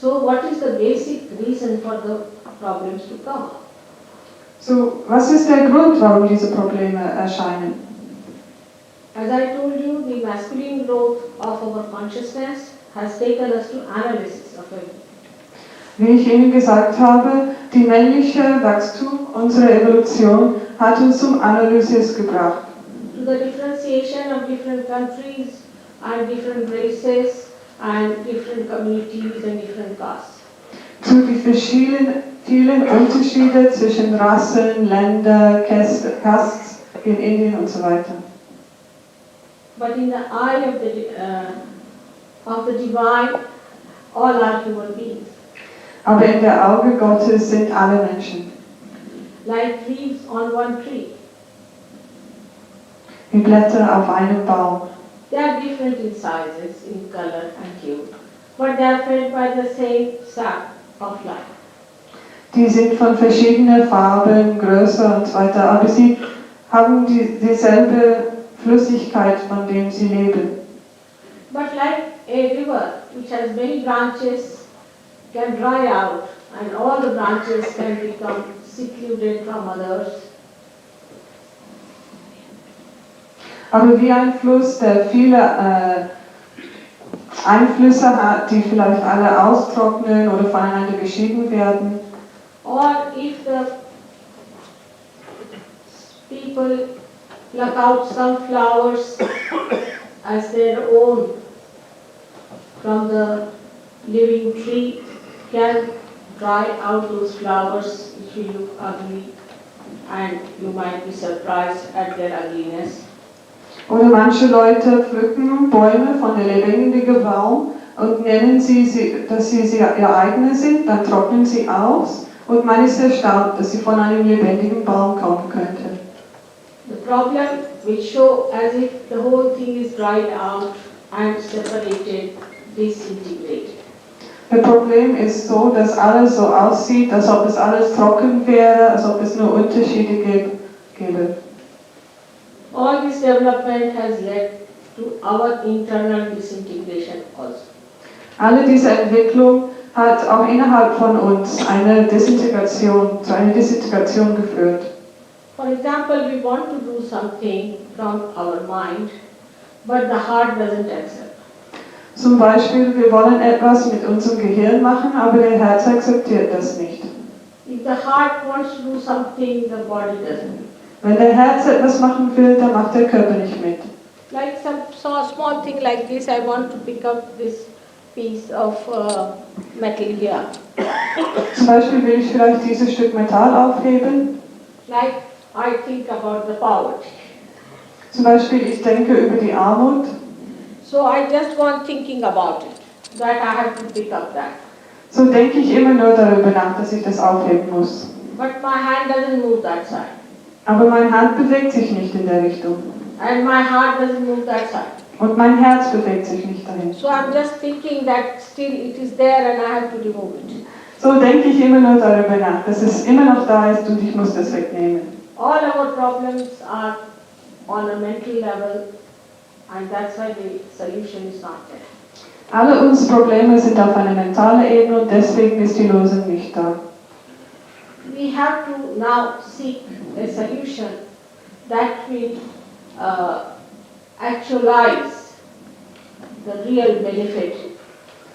So what is the basic reason for the problems to come? So, was ist der Grund, warum diese Probleme erscheinen? As I told you, the masculine growth of our consciousness has taken us to analysis of it. Wie ich Ihnen gesagt habe, die männliche Wachstum unserer Evolution hat uns zum Analysis gebracht. To the differentiation of different countries and different races and different communities and different castes. Zu die vielen Unterschiede zwischen Rassen, Ländern, Castes in Indien und so weiter. But in the eye of the divine, all are human beings. Aber in der Auge Gottes sind alle Menschen. Like leaves on one tree. Wie Blätter auf einem Baum. They are different in sizes, in color and hue, but they are fed by the same sap of life. Die sind von verschiedenen Farben, Größe und so weiter, aber sie haben dieselbe Flüssigkeit, von dem sie leben. But like a river which has many branches can dry out and all the branches can become secluded from others. Aber wie ein Fluss, der viele Einflüsse hat, die vielleicht alle austrocknen oder voneinander geschieden werden. Or if the people pluck out some flowers as their own from the living tree, can dry out those flowers which will look ugly and you might be surprised at their ugliness. Oder manche Leute pflücken Bäume von der lebendigen Baum und nennen sie, dass sie ihr eigene sind, dann trocknen sie aus und man ist erstaunt, dass sie von einem lebendigen Baum kommen könnte. The problem will show as if the whole thing is dried out and separated, disintegrated. Das Problem ist so, dass alles so aussieht, als ob es alles trocken wäre, als ob es nur Unterschiede gäbe. All this development has led to our internal disintegration also. Alle diese Entwicklung hat auch innerhalb von uns zu einer Desintegration geführt. For example, we want to do something from our mind, but the heart doesn't accept. Zum Beispiel, wir wollen etwas mit unserem Gehirn machen, aber der Herz akzeptiert das nicht. If the heart wants to do something, the body doesn't. Wenn der Herz etwas machen will, dann macht der Körper nicht mit. Like some small thing like this, I want to pick up this piece of metal here. Zum Beispiel will ich vielleicht dieses Stück Metall aufheben. Like I think about the poverty. Zum Beispiel, ich denke über die Armut. So I just go on thinking about it, that I have to pick up that. So denke ich immer nur darüber nach, dass ich das aufheben muss. But my hand doesn't move that side. Aber meine Hand bewegt sich nicht in der Richtung. And my heart doesn't move that side. Und mein Herz bewegt sich nicht dahin. So I'm just thinking that still it is there and I have to remove it. So denke ich immer nur darüber nach, dass es immer noch da ist und ich muss das wegnehmen. All our problems are on a mental level and that's why the solution is not there. Alle unsere Probleme sind auf einer mentalen Ebene und deswegen ist die Lösung nicht da. We have to now seek a solution that will actualize the real benefit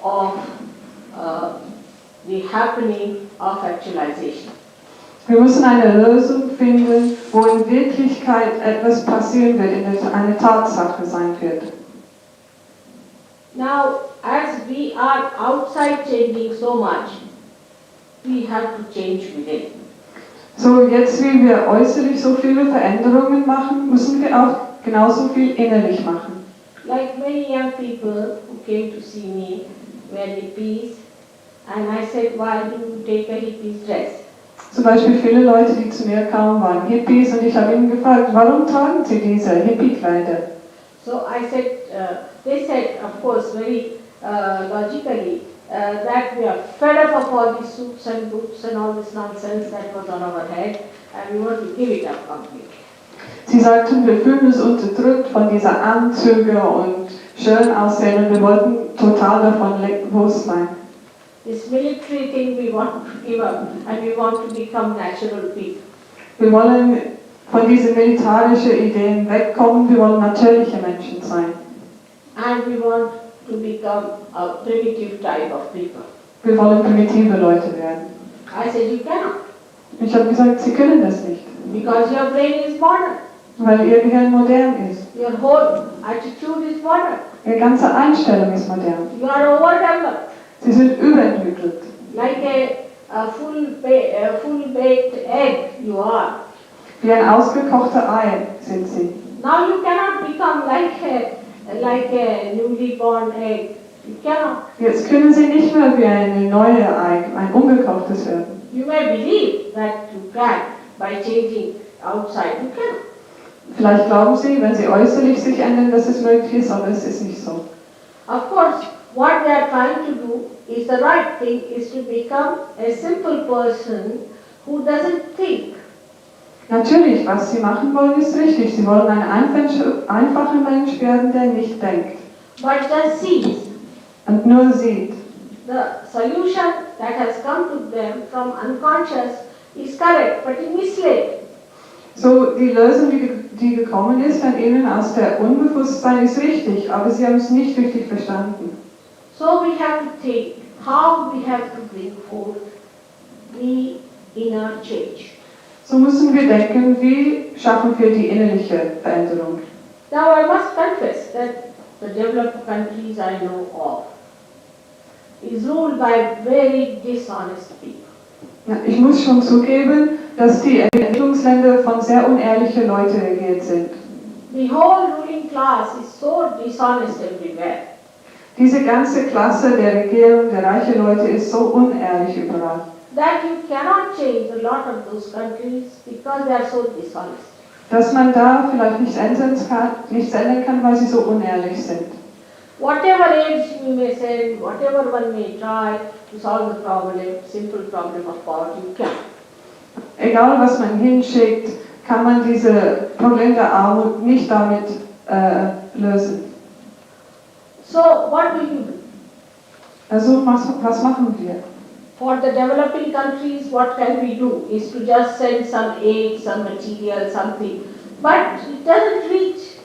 of the happening of actualization. Wir müssen eine Lösung finden, wo in Wirklichkeit etwas passieren wird, eine Tatsache sein wird. Now, as we are outside changing so much, we have to change within. So, jetzt wie wir äußerlich so viele Veränderungen machen, müssen wir auch genauso viel innerlich machen. Like many young people who came to see me were hippies, and I said, why do you take a hippie's dress? Zum Beispiel viele Leute, die zu mir kamen, waren Hippies und ich habe ihnen gefragt, warum tragen sie diese Hippie-Kleider? So I said, they said, of course, very logically, that we are fed up of all these suits and boots and all this nonsense that was on our head, and we want to give it up completely. Sie sagten, wir fühlen uns unterdrückt von dieser Anzüge und schön aussehen und wir wollten total davon los sein. This military thing we want to give up and we want to become natural people. Wir wollen von diesen militarischen Ideen wegkommen, wir wollen natürliche Menschen sein. And we want to become a primitive type of people. Wir wollen primitive Leute werden. I said, you cannot, Ich habe gesagt, sie können das nicht, because your brain is modern. weil ihr Gehirn modern ist. Your whole attitude is modern. Ihre ganze Einstellung ist modern. You are overdeveloped. Sie sind überentwickelt. Like a full-baked egg you are. Wie ein ausgekochter Ei sind sie. Now you cannot become like a newly born egg. You cannot. Jetzt können sie nicht mehr wie eine neue Ei, ein ungekochtes werden. You may believe that you can by changing outside. You cannot. Vielleicht glauben sie, wenn sie äußerlich sich ändern, dass es möglich ist, aber es ist nicht so. Of course, what they are trying to do is the right thing, is to become a simple person who doesn't think. Natürlich, was sie machen wollen, ist richtig. Sie wollen ein einfacher Mensch werden, der nicht denkt But just sees. und nur sieht. The solution that has come to them from unconscious is correct, but it misled. So, die Lösung, die gekommen ist an ihnen aus der Unbewusstsein, ist richtig, aber sie haben es nicht richtig verstanden. So we have to think how we have to bring forth the inner change. So müssen wir denken, wie schaffen wir die innerliche Veränderung. Now I must confess that the developed countries I know of is ruled by very dishonest people. Ja, ich muss schon zugeben, dass die Entwicklungsländer von sehr unehrlichen Leuten regiert sind. The whole ruling class is so dishonest everywhere. Diese ganze Klasse der Regierung, der reichen Leute, ist so unehrlich überall. That you cannot change a lot of those countries because they are so dishonest. Dass man da vielleicht nichts ändern kann, weil sie so unehrlich sind. Whatever age we may send, whatever one may try to solve the problem, simple problem of poverty, you can. Egal was man hinschickt, kann man diese Problem der Armut nicht damit lösen. So what do you do? Also was machen wir? For the developing countries, what can we do is to just send some aid, some material, something. But it doesn't reach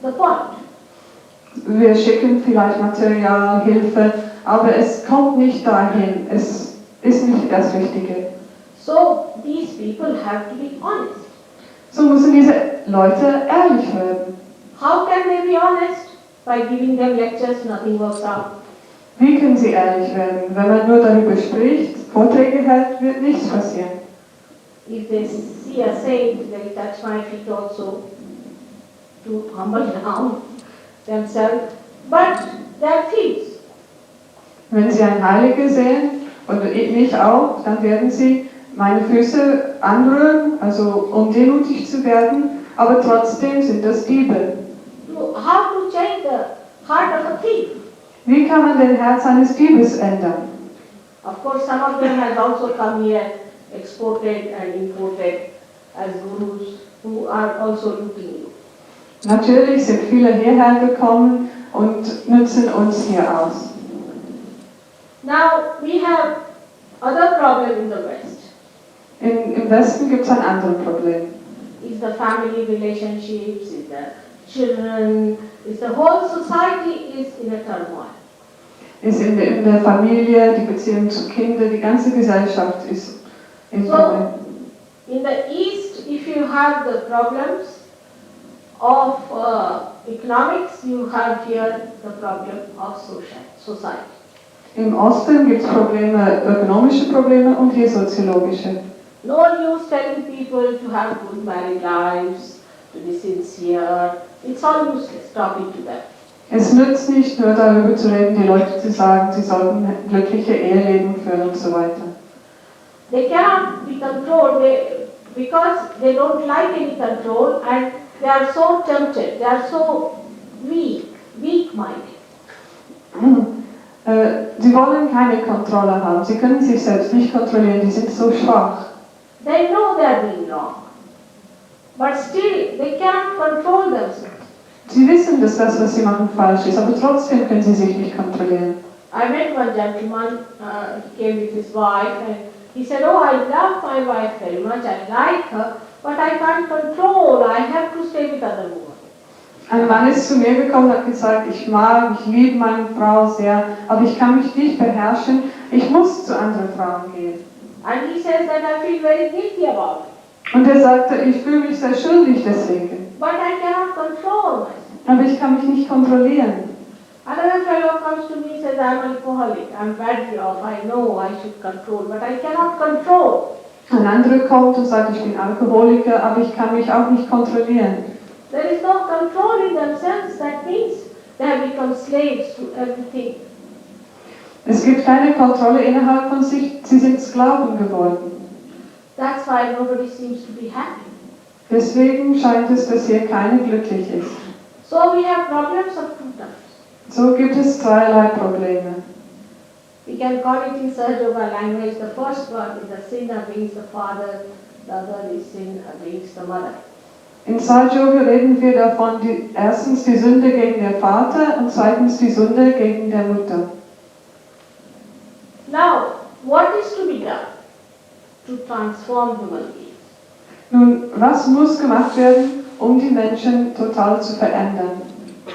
the point. Wir schicken vielleicht Material, Hilfe, aber es kommt nicht dahin. Es ist nicht das Richtige. So these people have to be honest. So müssen diese Leute ehrlich werden. How can they be honest? By giving them lectures, nothing works out. Wie können sie ehrlich werden? Wenn man nur darüber spricht, Vorträge hält, wird nichts passieren. If they see a saint, they touch my feet also to humble down themselves. But they are thieves. Wenn sie einen Heiligen sehen, und mich auch, dann werden sie meine Füße anrühren, also um demütig zu werden, aber trotzdem sind das Diebe. How to change the heart of a thief? Wie kann man den Herz eines Diebes ändern? Of course, some of them have also come here, exported and imported as gurus, who are also looting you. Natürlich sind viele hierher gekommen und nützen uns hier aus. Now, we have other problem in the West. Im Westen gibt es ein anderes Problem. Is the family relationships, is the children, is the whole society is in a turmoil. Ist in der Familie, die Beziehung zu Kindern, die ganze Gesellschaft ist im Problem. So, in the East, if you have the problems of economics, you have here the problem of society. Im Osten gibt es Probleme, ökonomische Probleme und hier soziologische. No use telling people to have good married lives, to be sincere. It's all useless talking to them. Es nützt nicht nur darüber zu reden, die Leute zu sagen, sie sollten glückliche Eheleben führen und so weiter. They cannot be controlled because they don't like any control and they are so tempted, they are so weak-minded. Sie wollen keine Kontrolle haben, sie können sich selbst nicht kontrollieren, die sind so schwach. They know they are doing wrong, but still they cannot control themselves. Sie wissen, dass das, was sie machen, falsch ist, aber trotzdem können sie sich nicht kontrollieren. I met one gentleman, he came with his wife, and he said, oh, I love my wife very much, I like her, but I can't control, I have to stay with other women. Ein Mann ist zu mir gekommen und hat gesagt, ich liebe meine Frau sehr, aber ich kann mich nicht beherrschen, ich muss zu anderen Frauen gehen. And he says that I feel very guilty about it, Und er sagte, ich fühle mich sehr schuldig deswegen, but I cannot control myself. aber ich kann mich nicht kontrollieren. Another fellow comes to me and says, I'm an alcoholic, I'm badly off, I know I should control, but I cannot control. Ein anderer kommt und sagt, ich bin Alkoholiker, aber ich kann mich auch nicht kontrollieren. There is no control in themselves, that means they have become slaves to everything. Es gibt keine Kontrolle innerhalb von sich, sie sind Sklaven geworden. That's why nobody seems to be happy. Deswegen scheint es, dass hier keiner glücklich ist. So we have problems of two types. So gibt es zweierlei Probleme. We can call it in Sahaja Yoga language, the first one is the sin against the father, the other is sin against the mother. In Sahaja reden wir davon, erstens die Sünde gegen den Vater und zweitens die Sünde gegen der Mutter. Now, what is to be done to transform human beings? Nun, was muss gemacht werden, um die Menschen total zu verändern?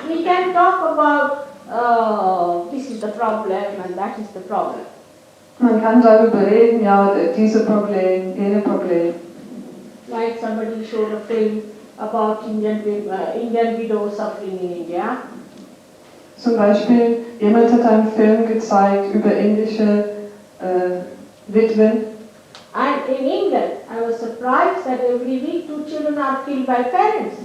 We can talk about this is the problem and that is the problem. Man kann darüber reden, ja, dieses Problem, jenes Problem. Like somebody showed a film about Indian widows suffering in India. Zum Beispiel, jemand hat einen Film gezeigt über indische Witwen. And in England, I was surprised that every week 2 children are killed by parents.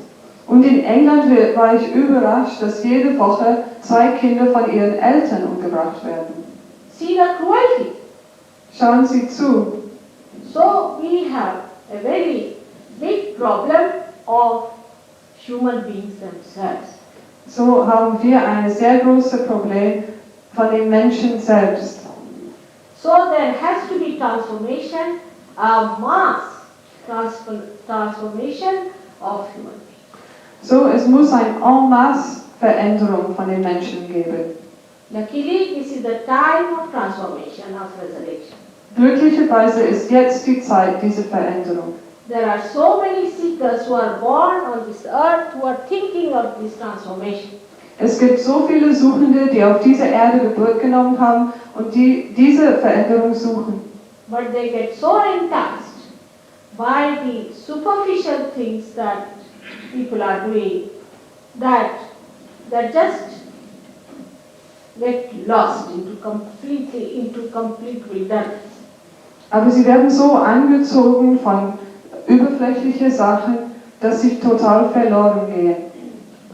Und in England war ich überrascht, dass jede Woche 2 Kinder von ihren Eltern umgebracht werden. See the cruelty. Schauen Sie zu. So we have a very big problem of human beings themselves. So haben wir ein sehr großes Problem von den Menschen selbst. So there has to be transformation, a mass transformation of human beings. So, es muss eine en masse Veränderung von den Menschen geben. Luckily, this is the time of transformation, of resurrection. Glücklicherweise ist jetzt die Zeit dieser Veränderung. There are so many seekers who are born on this earth who are thinking of this transformation. Es gibt so viele Suchende, die auf dieser Erde Geburt genommen haben und die diese Veränderung suchen. But they get so enticed by the superficial things that people are doing that just get lost into complete wilderness. Aber sie werden so angezogen von überflächlichen Sachen, dass sie total verloren gehen.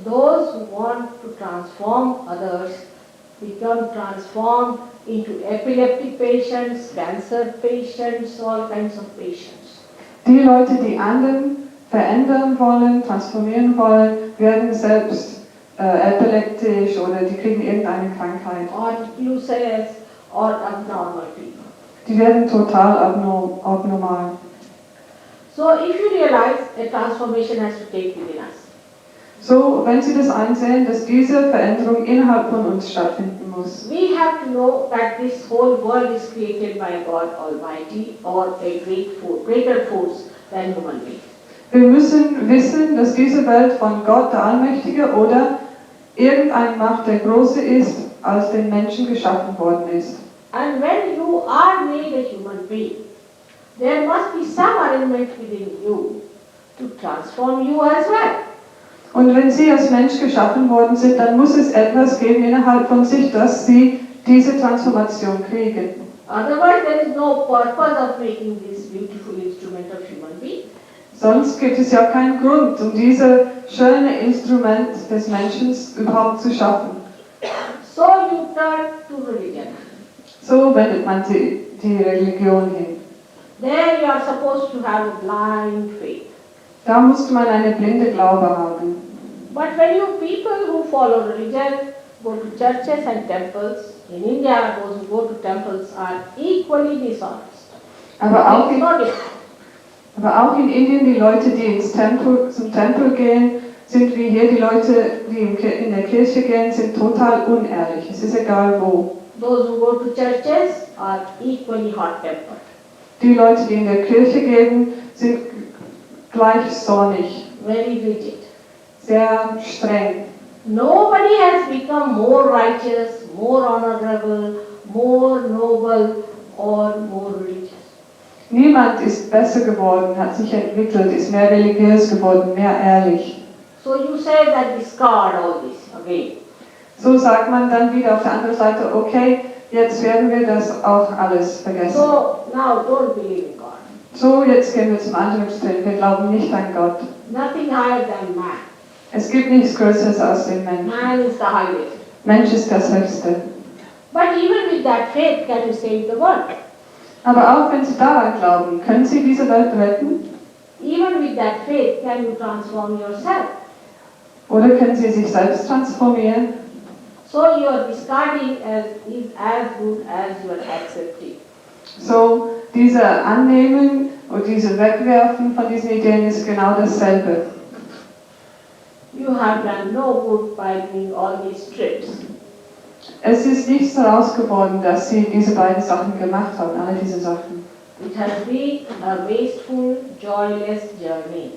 Those who want to transform others become transformed into epileptic patients, cancer patients, all kinds of patients. Die Leute, die anderen verändern wollen, transformieren wollen, werden selbst epileptisch oder die kriegen irgendeine Krankheit. Or useless or abnormal people. Die werden total abnormal. So if you realize a transformation has to take within us. So, wenn Sie das einsehen, dass diese Veränderung innerhalb von uns stattfinden muss. We have to know that this whole world is created by God Almighty or a greater force than human beings. Wir müssen wissen, dass diese Welt von Gott, der Allmächtige, oder irgendeine Macht, der größer ist, als den Menschen geschaffen worden ist. And when you are made a human being, there must be some arrangement within you to transform you as well. Und wenn Sie als Mensch geschaffen worden sind, dann muss es etwas geben innerhalb von sich, dass Sie diese Transformation kriegen. Otherwise, there is no purpose of making this beautiful instrument of human being. Sonst gibt es ja keinen Grund, um dieses schöne Instrument des Menschen überhaupt zu schaffen. So you turn to religion. So wendet man die Religion hin. There you are supposed to have a blind faith. Da musste man eine blinde Glaube haben. But when you people who follow religion go to churches and temples, in India those who go to temples are equally dishonest. Aber auch Not in Indien, die Leute, die zum Tempel gehen, sind wie hier die Leute, die in der Kirche gehen, sind total unehrlich. Es ist egal wo. Those who go to churches are equally hot-tempered. Die Leute, die in der Kirche gehen, sind gleich zornig, Very rigid. sehr streng. Nobody has become more righteous, more honorable, more noble, or more religious. Niemand ist besser geworden, hat sich entwickelt, ist mehr religiös geworden, mehr ehrlich. So you say that discard all this again. So sagt man dann wieder auf der anderen Seite, okay, jetzt werden wir das auch alles vergessen. So now don't believe in God. So, jetzt gehen wir zum anderen Extrem. Wir glauben nicht an Gott. Nothing higher than man. Es gibt nichts Größeres als den Menschen. Man is the highest. Mensch ist das Höchste. But even with that faith, can you save the world? Aber auch wenn Sie daran glauben, können Sie diese Welt retten? Even with that faith, can you transform yourself? Oder können Sie sich selbst transformieren? So your discarding is as good as your accepting. So, diese Annehmen und diese Wegwerfen von diesen Ideen ist genau dasselbe. You have done no good by doing all these trips. Es ist nichts daraus geworden, dass Sie diese beiden Sachen gemacht haben, alle diese Sachen. It has been a wasteful, joyless journey.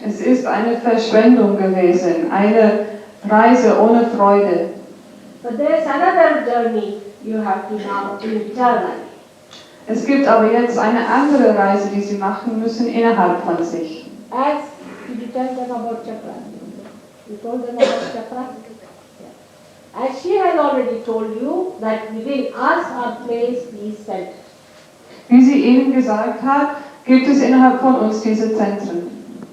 Es ist eine Verschwendung gewesen, eine Reise ohne Freude. But there is another journey you have to now internally. Es gibt aber jetzt eine andere Reise, die Sie machen müssen innerhalb von sich. As did you tell them about chakra? You told them about chakra? Yeah. As she has already told you that within us are placed these centers. Wie sie Ihnen gesagt hat, gibt es innerhalb von uns diese Zentren.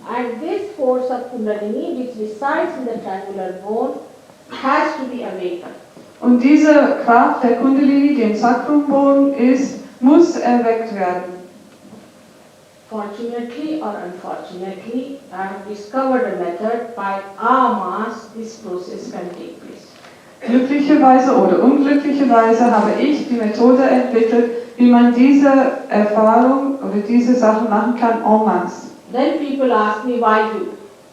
And this force of Kundalini, which resides in the triangular bone, has to be awakened. Und diese Kraft der Kundalini, die im Sakramboden ist, muss erweckt werden. Fortunately or unfortunately, I have discovered a method by our mass this process can take place. Glücklicherweise oder unglücklicherweise habe ich die Methode entwickelt, wie man diese Erfahrung oder diese Sachen machen kann en masse. Then people ask me, why you?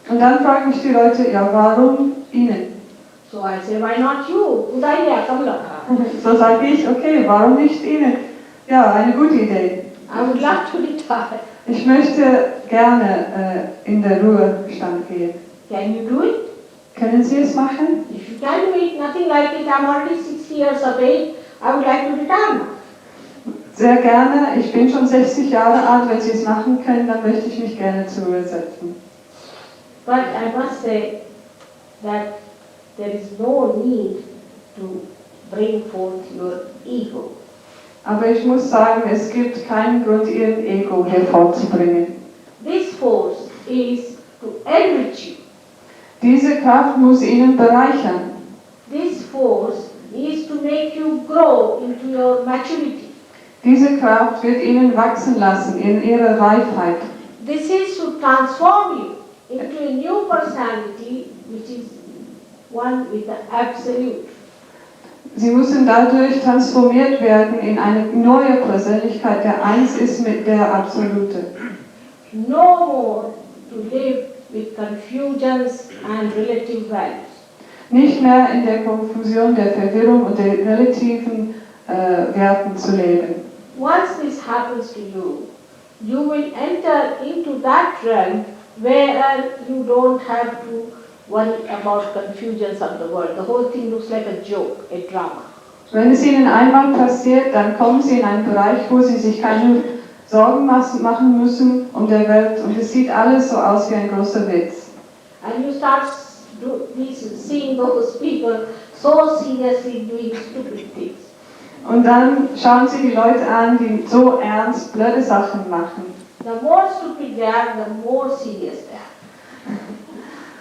Und dann fragen mich die Leute, ja, warum Ihnen? So I say, why not you? Good idea, Kamala. So sage ich, okay, warum nicht Ihnen? Ja, eine gute Idee. I would love to retire. Ich möchte gerne in den Ruhestand gehen. Can you do it? Können Sie es machen? If you can do it, nothing like it. I'm already 60 years of age. I would like to retire now. Sehr gerne. Ich bin schon 60 Jahre alt. Wenn Sie es machen können, dann möchte ich mich gerne zur Ruhe setzen. But I must say that there is no need to bring forth your ego. Aber ich muss sagen, es gibt keinen Grund, Ihren Ego hervorzubringen. This force is to enrich you. Diese Kraft muss Ihnen bereichern. This force is to make you grow into your maturity. Diese Kraft wird Ihnen wachsen lassen in Ihrer Reifheit. This is to transform you into a new personality which is one with the Absolute. Sie müssen dadurch transformiert werden in eine neue Persönlichkeit, der eins ist mit der Absolute. No more to live with confusions and relative values. Nicht mehr in der Konfusion, der Verwirrung und der relativen Werten zu leben. Once this happens to you, you will enter into that realm where you don't have to worry about confusions of the world. The whole thing looks like a joke, a drama. Wenn es Ihnen einmal passiert, dann kommen Sie in einen Bereich, wo Sie sich keine Sorgen machen müssen um der Welt und es sieht alles so aus wie ein großer Witz. And you start seeing those people so seriously doing stupid things. Und dann schauen Sie die Leute an, die so ernst blöde Sachen machen. The more stupid they are, the more serious they are.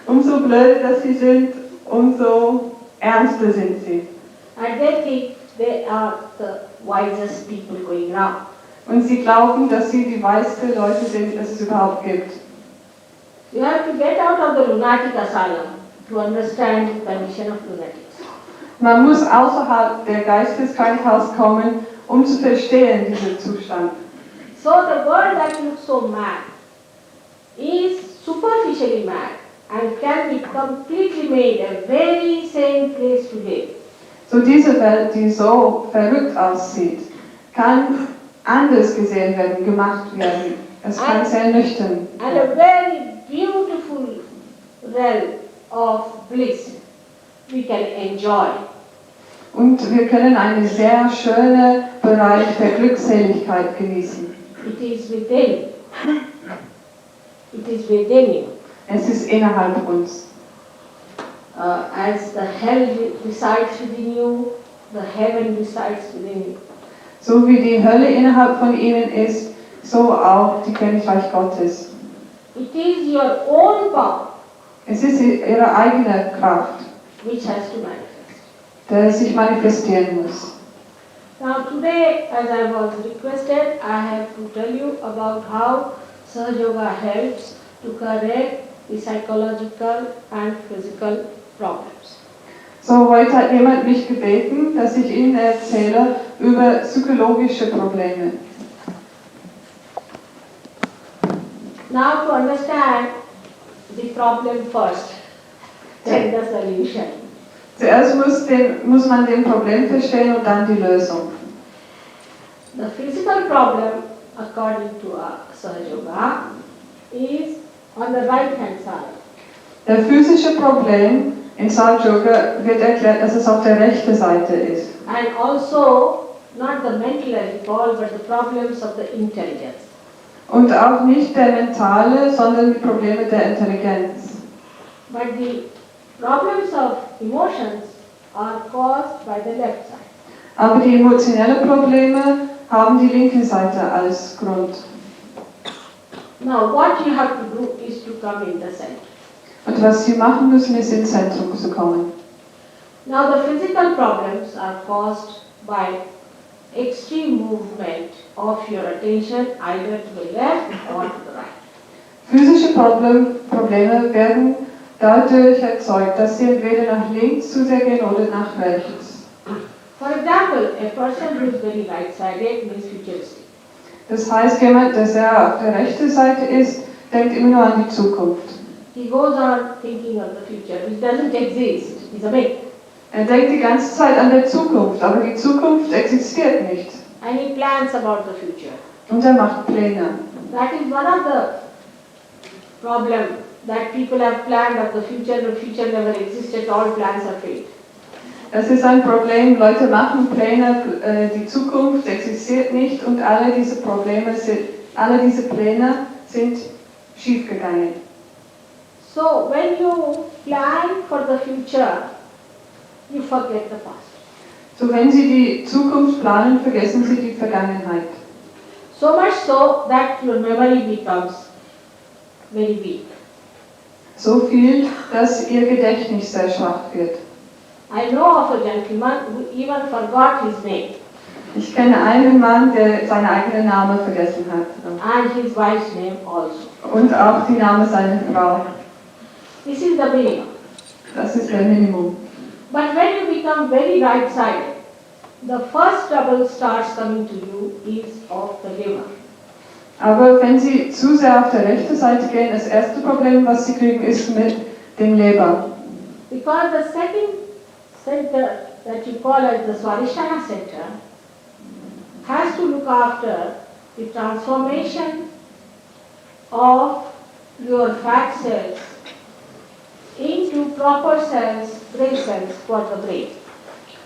Umso blöder dass sie sind, umso ernster sind sie. And they think they are the wisest people going round. Und sie glauben, dass sie die weissten Leute sind, die es überhaupt gibt. You have to get out of the lunatic asylum to understand the condition of lunatics. Man muss außerhalb der Geisteskrankheit kommen, um zu verstehen diesen Zustand. So the world that looks so mad is superficially mad and can be completely made a very sane place to live. So diese Welt, die so verrückt aussieht, kann anders gesehen werden, gemacht werden. Es kann sehr nüchtern And a very beautiful realm of bliss we can enjoy. Und wir können einen sehr schönen Bereich der Glückseligkeit genießen. It is within. It is within you. Es ist innerhalb uns. As the hell resides within you, the heaven resides within you. So wie die Hölle innerhalb von ihnen ist, so auch die Königreich Gottes. It is your own power Es ist ihre eigene Kraft, which has to manifest. der sich manifestieren muss. Now today, as I was requested, I have to tell you about how Sahaja Yoga helps to correct the psychological and physical problems. So, heute hat jemand mich gebeten, dass ich Ihnen erzähle über psychologische Probleme. Now to understand the problem first, then the solution. Zuerst muss man den Problem verstehen und dann die Lösung. The physical problem, according to Sahaja Yoga, is on the right hand side. Der physische Problem in Sahaja Yoga wird erklärt, dass es auf der rechten Seite ist. And also not the mental as we call, but the problems of the intelligence. Und auch nicht der mentale, sondern die Probleme der Intelligenz. But the problems of emotions are caused by the left side. Aber die emotionellen Probleme haben die linke Seite als Grund. Now what you have to do is to come in the center. Und was Sie machen müssen, ist ins Zentrum zu kommen. Now the physical problems are caused by extreme movement of your attention either to the left or to the right. Physische Probleme werden dadurch erzeugt, dass sie entweder nach links zu sehr gehen oder nach rechts. For example, a person who is very right-sided means futuristic. Das heißt, jemand, der sehr auf der rechten Seite ist, denkt immer nur an die Zukunft. He goes on thinking of the future, which doesn't exist. It's a myth. Er denkt die ganze Zeit an die Zukunft, aber die Zukunft existiert nicht. And he plans about the future. Und er macht Pläne. That is one of the problems that people have planned of the future never existed, all plans are failed. Das ist ein Problem, Leute machen Pläne, die Zukunft existiert nicht und alle diese Pläne sind schiefgegangen. So when you plan for the future, you forget the past. So wenn Sie die Zukunft planen, vergessen Sie die Vergangenheit. So much so that your memory becomes very weak. So viel, dass Ihr Gedächtnis sehr schwach wird. I know of a gentleman who even forgot his name Ich kenne einen Mann, der seinen eigenen Namen vergessen hat. and his wife's name also. Und auch die Name seiner Frau. This is the minimum. Das ist der Minimum. But when you become very right-sided, the first trouble starts coming to you is of the liver. Aber wenn Sie zu sehr auf der rechten Seite gehen, das erste Problem, was Sie kriegen, ist mit dem Leber. Because the second center that you call as the Swadhisthana center has to look after the transformation of your fat cells into proper cells, gray cells for the brain.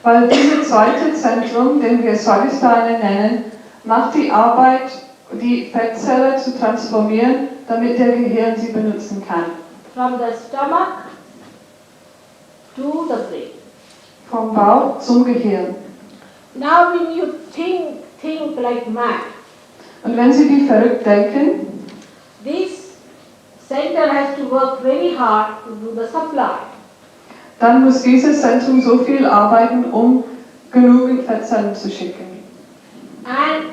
Weil dieses zweite Zentrum, den wir Swadhisthana nennen, macht die Arbeit, die Fettzelle zu transformieren, damit der Gehirn sie benutzen kann. From the stomach to the brain. Vom Bauch zum Gehirn. Now when you think like mad, Und wenn Sie wie verrückt denken, this center has to work very hard to do the supply. dann muss dieses Zentrum so viel arbeiten, um genügend Fettzellen zu schicken. And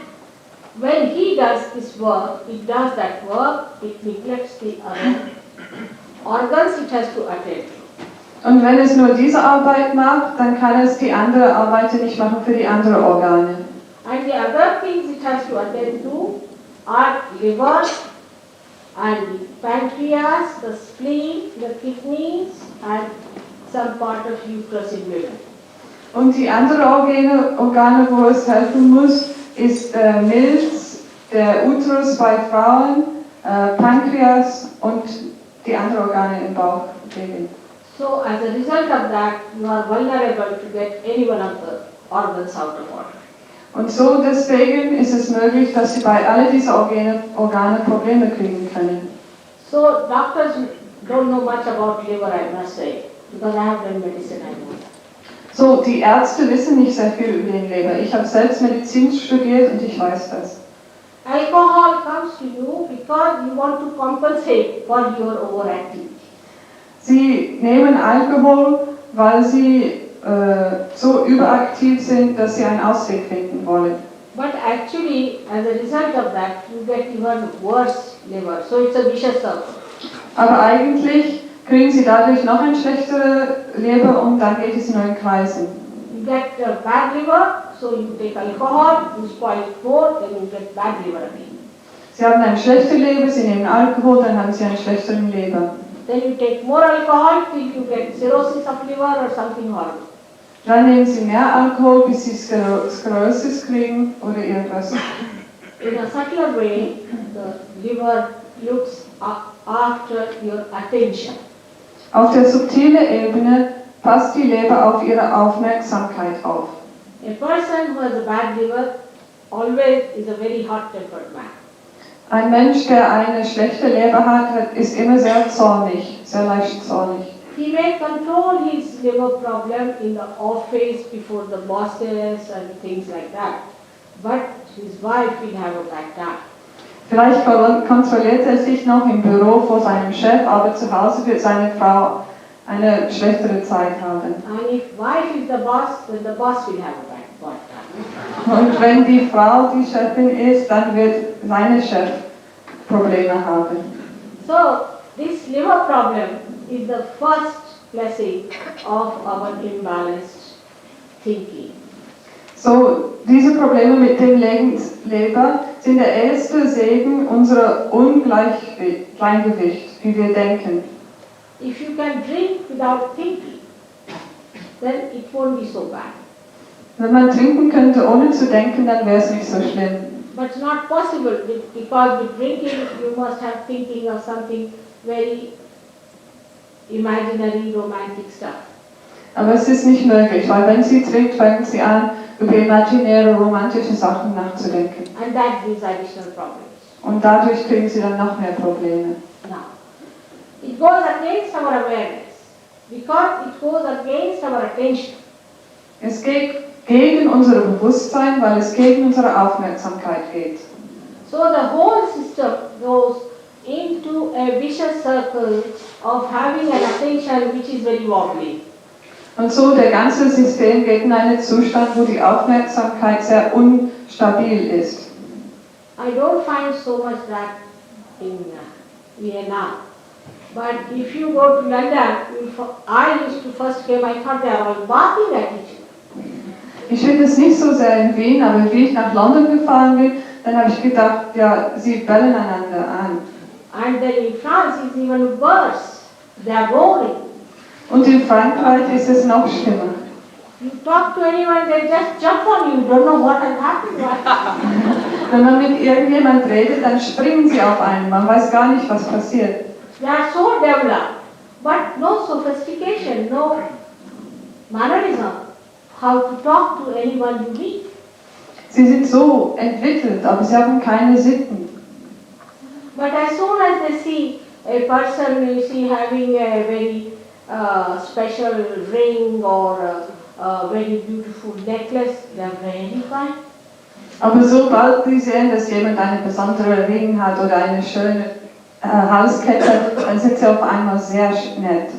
when he does this work, it does that work, it neglects the other organs it has to attend to. Und wenn es nur diese Arbeit macht, dann kann es die andere Arbeit nicht machen für die anderen Organe. And the other things it has to attend to are liver and the pancreas, the spleen, the kidneys and some part of uterus in women. Und die anderen Organe, wo es helfen muss, ist Milz, der Uterus bei Frauen, Pankreas und die anderen Organe im Bauch. So as a result of that, you are vulnerable to get any one of the organs out of order. Und so deswegen ist es möglich, dass sie bei all diesen Organe Probleme kriegen können. So doctors don't know much about liver, I must say, because I have done medicine, I know that. So, die Ärzte wissen nicht sehr viel über den Leber. Ich habe selbst Medizin studiert und ich weiß das. Alcohol comes to you because you want to compensate for your overactivity. Sie nehmen Alkohol, weil sie so überaktiv sind, dass sie einen Ausweg finden wollen. But actually, as a result of that, you get even worse liver. So it's a vicious circle. Aber eigentlich kriegen sie dadurch noch eine schlechtere Leber und dann geht es nur in Kreisen. You get a bad liver, so you take alcohol, you spoil it more, then you get bad liver again. Sie haben eine schlechte Leber, sie nehmen Alkohol, dann haben sie einen schlechteren Leber. Then you take more alcohol till you get cirrhosis of liver or something horrible. Dann nehmen sie mehr Alkohol, bis sie Sklerosis kriegen oder irgendwas. In a subtler way, the liver looks after your attention. Auf der subtilen Ebene passt die Leber auf ihre Aufmerksamkeit auf. A person who has a bad liver always is a very hot-tempered man. Ein Mensch, der eine schlechte Leber hat, ist immer sehr zornig, sehr leicht zornig. He may control his liver problem in the office before the bosses and things like that, but his wife will have a bad time. Vielleicht kontrolliert er sich noch im Büro vor seinem Chef, aber zu Hause wird seine Frau eine schlechtere Zeit haben. And if wife is the boss, then the boss will have a bad time. Und wenn die Frau die Chefin ist, dann wird seine Chef Probleme haben. So, this liver problem is the first blessing of our imbalanced thinking. So, diese Probleme mit dem Leber sind der erste Segen unserer Ungleichgewicht, wie wir denken. If you can drink without thinking, then it won't be so bad. Wenn man trinken könnte, ohne zu denken, dann wäre es nicht so schlimm. But it's not possible because with drinking you must have thinking of something very imaginary, romantic stuff. Aber es ist nicht möglich, weil wenn sie trinkt, fängt sie an, über imaginäre, romantische Sachen nachzudenken. And that gives additional problems. Und dadurch kriegen sie dann noch mehr Probleme. Now, it goes against our awareness because it goes against our attention. Es geht gegen unser Bewusstsein, weil es gegen unsere Aufmerksamkeit geht. So the whole system goes into a vicious circle of having an attention which is very wobbly. Und so der ganze System geht in einen Zustand, wo die Aufmerksamkeit sehr unstabil ist. I don't find so much that in Vienna. But if you go to London, I used to first came, I thought they are all barking at each other. Ich finde es nicht so sehr in Wien, aber wie ich nach London gefahren bin, dann habe ich gedacht, ja, sie bellen einander an. And then in France it's even worse. They are roaring. Und in Frankreich ist es noch schlimmer. You talk to anyone, they just jump on you. Don't know what has happened. Wenn man mit irgendjemand redet, dann springen sie auf einen. Man weiß gar nicht, was passiert. They are so developed, but no sophistication, no mannerism. How to talk to anyone you meet. Sie sind so entwickelt, aber sie haben keine Sitten. But as soon as they see a person, you see, having a very special ring or a very beautiful necklace, they are very fine. Aber sobald sie sehen, dass jemand einen besonderen Ring hat oder eine schöne Halskette, dann sind sie auf einmal sehr nett.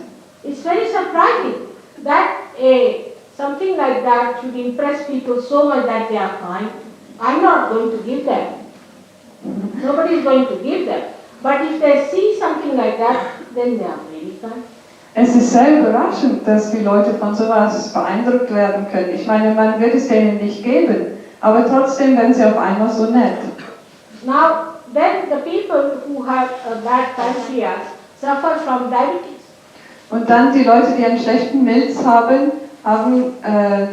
It's very surprising that something like that should impress people so much that they are fine. I'm not going to give them. Nobody is going to give them. But if they see something like that, then they are very fine. Es ist sehr überraschend, dass die Leute von sowas beeindruckt werden können. Ich meine, man wird es denen nicht geben, aber trotzdem werden sie auf einmal so nett. Now, then the people who have a bad pancreas suffer from diabetes. Und dann die Leute, die einen schlechten Milz haben, haben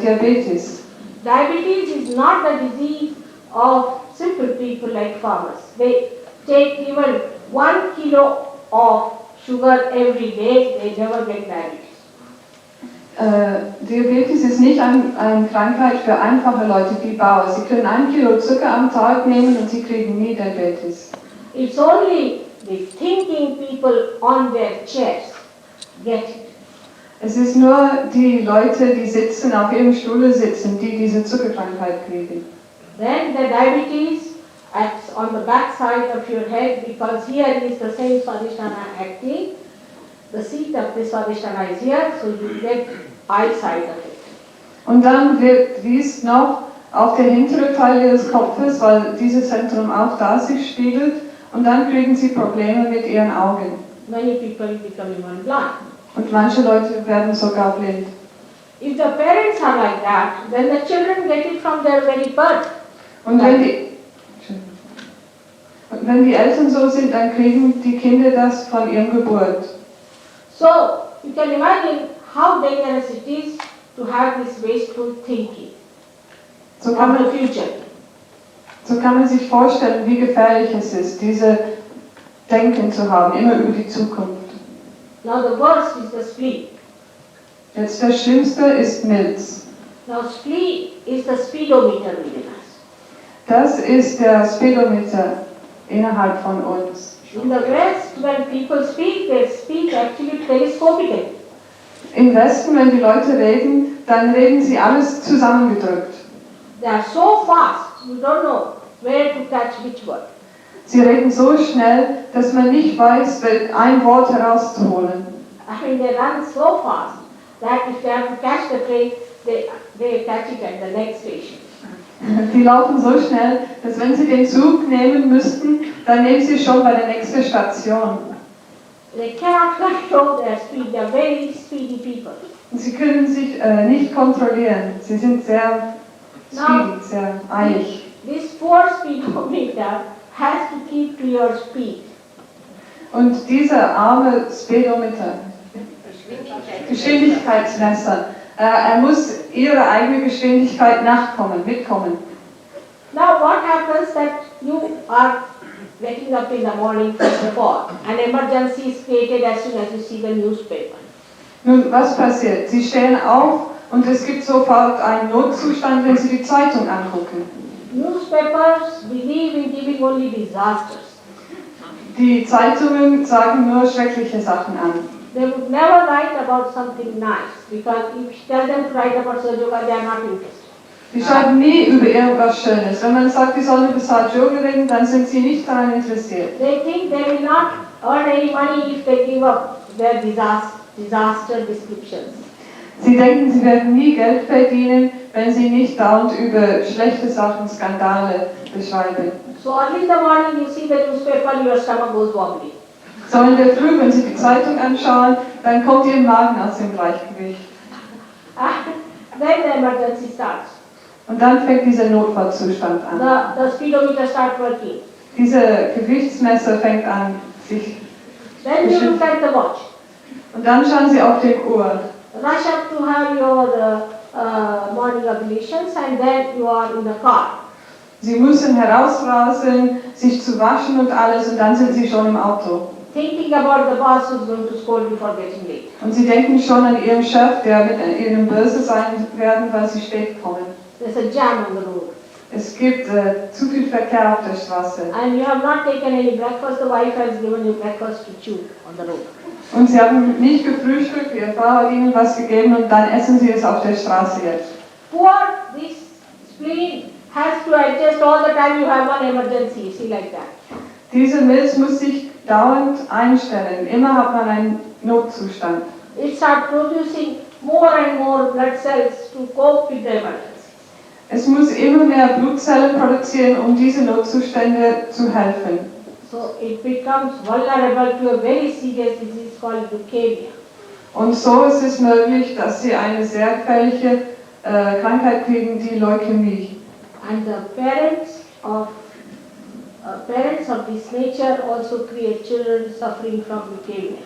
Diabetes. Diabetes is not the disease of simple people like farmers. They take even 1 kilo of sugar every day, they never get diabetes. Diabetes ist nicht eine Krankheit für einfache Leute wie Bauer. Sie können 1 Kilo Zucker am Tag nehmen und sie kriegen nie Diabetes. It's only the thinking people on their chairs get it. Es ist nur die Leute, die sitzen, auf ihrem Stuhl sitzen, die diese Zuckerkrankheit kriegen. Then the diabetes acts on the back side of your head because here is the same Swadhisthana acting. The seat of the Swadhisthana is here, so you get eyesight of it. Und dann wird dies noch auf der hinteren Teil ihres Kopfes, weil dieses Zentrum auch da sich spiegelt, und dann kriegen sie Probleme mit ihren Augen. Many people become even blind. Und manche Leute werden sogar blind. If the parents are like that, then the children get it from their very birth. Und wenn die Eltern so sind, dann kriegen die Kinder das von ihrer Geburt. So you can imagine how dangerous it is to have this wasteful thinking So of kann man the future. sich vorstellen, wie gefährlich es ist, diese Denken zu haben, immer über die Zukunft. Now the worst is the spleen. Jetzt das Schlimmste ist Milz. Now spleen is the speedometer within us. Das ist der Speedometer innerhalb von uns. In the West, when people speak, they speak actually telescopically. Im Westen, wenn die Leute reden, dann reden sie alles zusammengedrückt. They are so fast, you don't know where to catch which word. Sie reden so schnell, dass man nicht weiß, ein Wort herauszuholen. I mean, they run so fast that if they have to catch the train, they catch it at the next station. Die laufen so schnell, dass wenn sie den Zug nehmen müssten, dann nehmen sie schon bei der nächsten Station. They cannot control their speed. They are very speedy people. Und sie können sich nicht kontrollieren. Sie sind sehr speedy, sehr eilig. This poor speedometer has to keep to your speed. Und dieser arme Speedometer, Geschwindigkeitsmesser, er muss ihrer eigenen Geschwindigkeit nachkommen, mitkommen. Now what happens that you are waking up in the morning first of all, an emergency is created as soon as you see the newspaper. Nun, was passiert? Sie stehen auf und es gibt sofort einen Notzustand, wenn Sie die Zeitung angucken. Newspapers believe in giving only disasters. Die Zeitungen sagen nur schreckliche Sachen an. They would never write about something nice because if you tell them to write about Sahaja, they are not interested. Die schreiben nie über irgendwas Schönes. Wenn man sagt, die sollen über Sahaja reden, dann sind sie nicht daran interessiert. They think they will not earn any money if they give up their disaster descriptions. Sie denken, sie werden nie Geld verdienen, wenn sie nicht dauernd über schlechte Sachen, Skandale beschreiben. So early in the morning you see the newspaper, your stomach goes wobbly. So in der Früh, wenn Sie die Zeitung anschauen, dann kommt Ihr Magen aus dem Gleichgewicht. Then the emergency starts. Und dann fängt dieser Notfallzustand an. The speedometer starts working. Dieser Gewichtsmesser fängt an, sich... Then you look at the watch. Und dann schauen Sie auf die Uhr. Rush up to have your morning ablutions and then you are in the car. Sie müssen herausrasen, sich zu waschen und alles, und dann sind Sie schon im Auto. Thinking about the boss who's going to scold you for getting late. Und Sie denken schon an Ihren Chef, der mit Ihnen böse sein werden, weil Sie spät kommen. There's a jam on the road. Es gibt zu viel Verkehr auf der Straße. And you have not taken any breakfast. The wife has given you breakfast to chew on the road. Und Sie haben nicht gefrühstückt, Ihre Frau hat Ihnen was gegeben und dann essen Sie es auf der Straße jetzt. Poor, this spleen has to adjust all the time you have one emergency. See like that. Diese Milz muss sich dauernd einstellen. Immer hat man einen Notzustand. It starts producing more and more blood cells to cope with the emergency. Es muss immer mehr Blutzellen produzieren, um diese Notzustände zu helfen. So it becomes vulnerable to a very serious disease called leukemia. Und so ist es möglich, dass sie eine sehr gefährliche Krankheit kriegen, die Leukämie. And the parents of this nature also create children suffering from leukemia.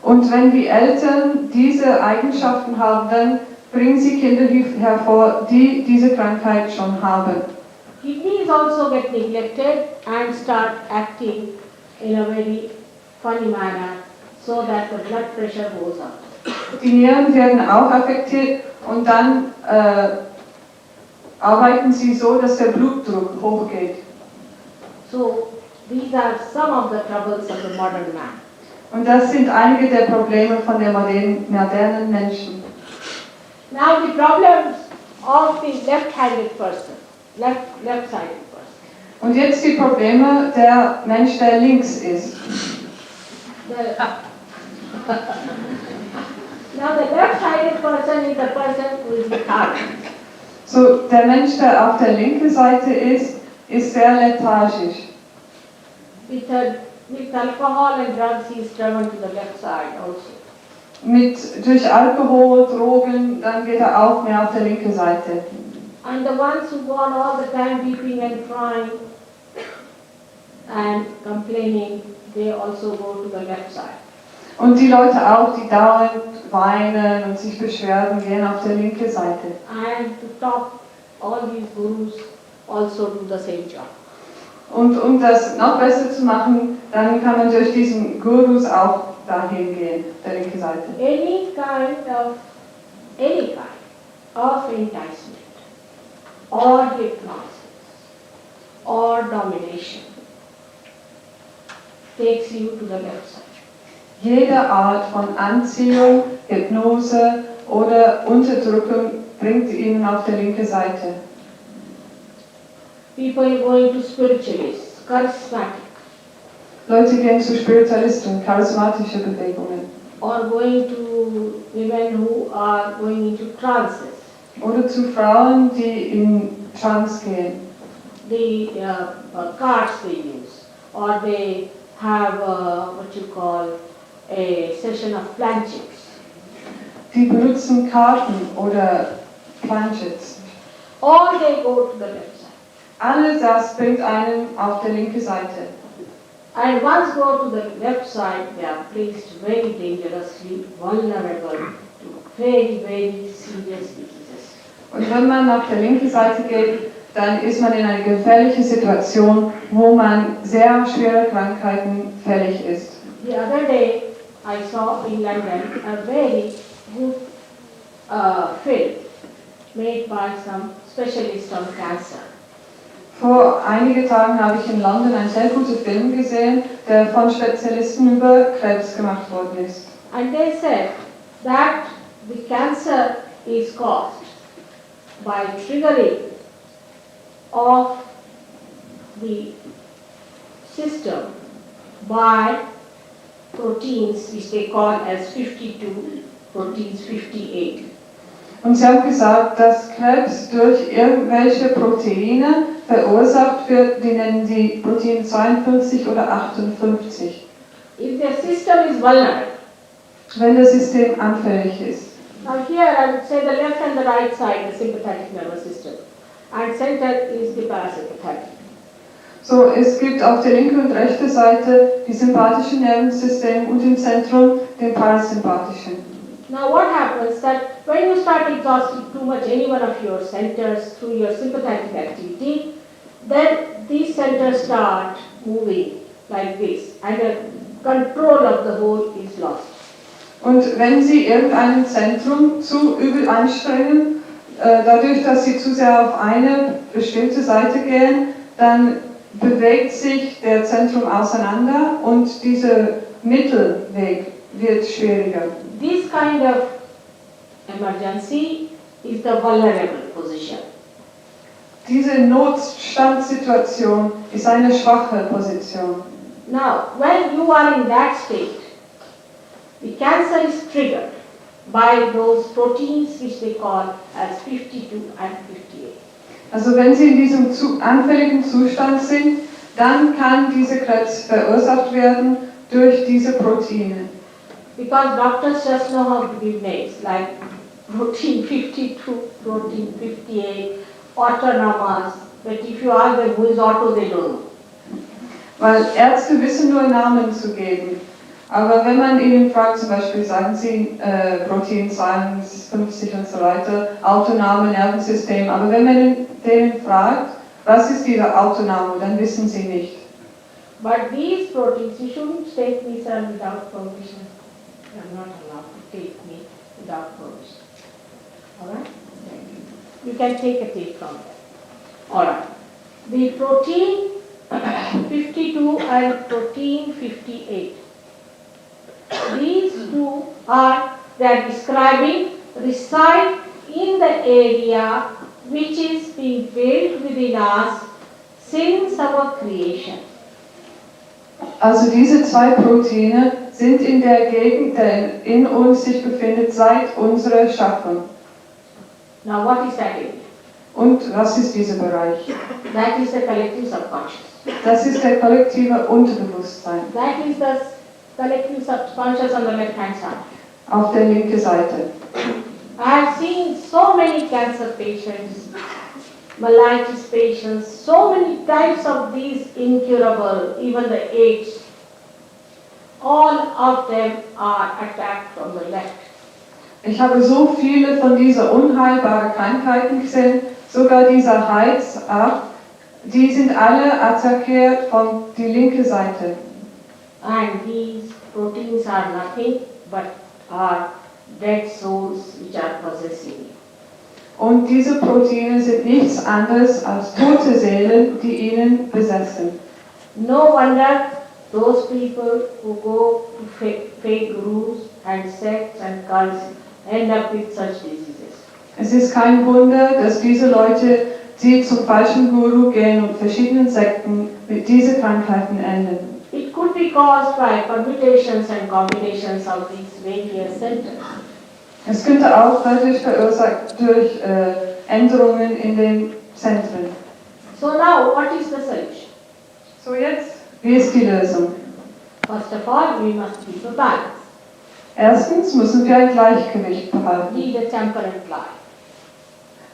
Und wenn die Eltern diese Eigenschaften haben, dann bringen sie Kinder hervor, die diese Krankheit schon haben. Kidneys also get neglected and start acting in a very funny manner so that the blood pressure goes up. Die Nieren werden auch affektiert und dann arbeiten sie so, dass der Blutdruck hochgeht. So these are some of the troubles of the modern man. Und das sind einige der Probleme von der modernen Menschen. Now the problems of the left-handed person, left-sided person. Und jetzt die Probleme der Mensch, der links ist. Now the left-sided person is the person who is retarded. So, der Mensch, der auf der linken Seite ist sehr lethargisch. With alcohol and drugs he is driven to the left side also. Durch Alkohol, Drogen, dann geht er auch mehr auf der linken Seite. And the ones who go on all the time weeping and crying and complaining, they also go to the left side. Und die Leute auch, die dauernd weinen und sich beschweren, gehen auf der linken Seite. And to top all these gurus also do the same job. Und um das noch besser zu machen, dann kann man durch diesen Gurus auch dahin gehen, der linke Seite. Any kind of enticement or hypnosis or domination takes you to the left side. Jede Art von Anziehung, Hypnose oder Unterdrückung bringt ihn auf der linken Seite. People going to spiritualists, charismatic, Leute gehen zu Spiritualisten, charismatische Bewegungen. or going to women who are going into trances. Oder zu Frauen, die in Trance gehen. The cards they use, or they have what you call a session of planchets. Die benutzen Karten oder Planchets. All they go to the left side. Alles das bringt einen auf der linken Seite. And once go to the left side, they are placed very dangerously vulnerable to very, very serious diseases. Und wenn man auf der linken Seite geht, dann ist man in einer gefährlichen Situation, wo man sehr schwere Krankheiten fällig ist. The other day, I saw in London a very good film made by some specialist on cancer. Vor einigen Tagen habe ich in London einen sehr guten Film gesehen, der von Spezialisten über Krebs gemacht worden ist. And they said that the cancer is caused by triggering of the system by proteins which they call as 52, proteins 58. Und sie haben gesagt, dass Krebs durch irgendwelche Proteine verursacht wird, die nennen die Protein 42 oder 58. If the system is vulnerable, Wenn das System anfällig ist. now here I would say the left and the right side, the sympathetic nervous system, and center is the parasympathetic. So, es gibt auf der linken und rechten Seite die sympathische Nervensystem und im Zentrum den parasympathischen. Now what happens that when you start exhausting too much any one of your centers through your sympathetic activity, then these centers start moving like this and the control of the whole is lost. Und wenn Sie irgendein Zentrum zu übel anstrengen, dadurch, dass Sie zu sehr auf eine bestimmte Seite gehen, dann bewegt sich der Zentrum auseinander und dieser Mittelweg wird schwieriger. This kind of emergency is the vulnerable position. Diese Notstandssituation ist eine schwache Position. Now, when you are in that state, the cancer is triggered by those proteins which they call as 52 and 58. Also wenn Sie in diesem anfälligen Zustand sind, dann kann dieser Krebs verursacht werden durch diese Proteine. Because doctors just know how to give names like protein 52, protein 58, autonomous, but if you ask them who is auto, they don't know. Weil Ärzte wissen nur Namen zu geben. Aber wenn man ihnen fragt, zum Beispiel sagen sie Protein 52 und so weiter, autonome Nervensystem, aber wenn man denen fragt, was ist ihre autonome, dann wissen sie nicht. But these proteins, you shouldn't take me, sir, without permission. You are not allowed to take me without permission. Alright? You can take a tape from there. Alright. The protein 52 and protein 58. These two they are describing reside in the area which is being built within us since our creation. Also diese zwei Proteine sind in der Gegend, der in uns sich befindet, seit unserer Schaffung. Now what is that area? Und was ist dieser Bereich? That is the collective subconscious. Das ist der kollektive Unterbewusstsein That is the collective subconscious on the left hand side. auf der linken Seite. I have seen so many cancer patients, mellitus patients, so many types of these incurable, even the AIDS. All of them are attacked from the left. Ich habe so viele von dieser unheilbaren Krankheiten gesehen, sogar dieser Heizart, die sind alle attackiert von die linke Seite. And these proteins are nothing but are dead souls which are possessing you. Und diese Proteine sind nichts anderes als tote Seelen, die ihnen besessen. No wonder those people who go to fake gurus and sects and cults end up with such diseases. Es ist kein Wunder, dass diese Leute, die zum falschen Guru gehen und verschiedenen Sekten mit diesen Krankheiten enden. It could be caused by permutations and combinations of these various centers. Es könnte auch dadurch verursacht durch Änderungen in den Zentren. So now, what is the solution? So jetzt, wie ist die Lösung? First of all, we must keep a balance, Erstens müssen wir ein Gleichgewicht behalten. lead a temperate life.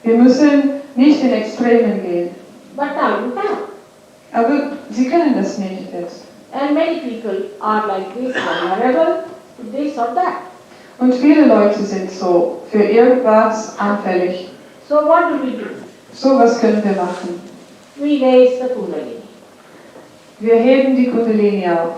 Wir müssen nicht in Extremen gehen. But now you can. Aber sie können das nicht jetzt. And many people are like this, vulnerable to this or that. Und viele Leute sind so für irgendwas anfällig. So what do we do? So was können wir machen. We raise the Kundalini Wir heben die Kundalini auf.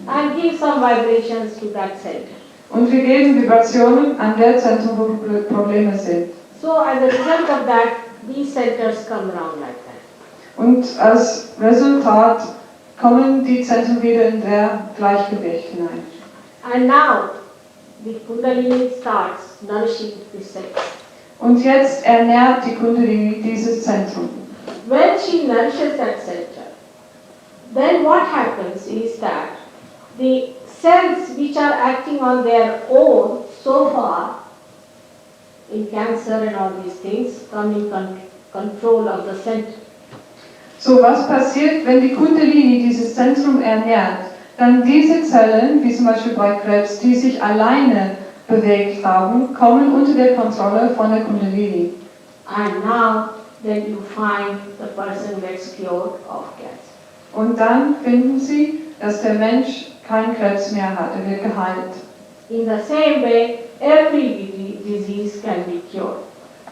and give some vibrations to that center. Und wir geben Vibrationen an der Zentrum, wo Probleme sind. So as a result of that, these centers come around like that. Und als Resultat kommen die Zentren wieder in der Gleichgewicht hinein. And now, the Kundalini starts nourishing this center. Und jetzt ernährt die Kundalini dieses Zentrum. When she nourishes that center, then what happens is that the cells which are acting on their own so far in cancer and all these things come in control of the center. So, was passiert, wenn die Kundalini dieses Zentrum ernährt? Dann diese Zellen, wie zum Beispiel bei Krebs, die sich alleine bewegt haben, kommen unter der Kontrolle von der Kundalini. And now then you find the person gets cured of cancer. Und dann finden sie, dass der Mensch keinen Krebs mehr hat, er wird geheilt. In the same way, every disease can be cured.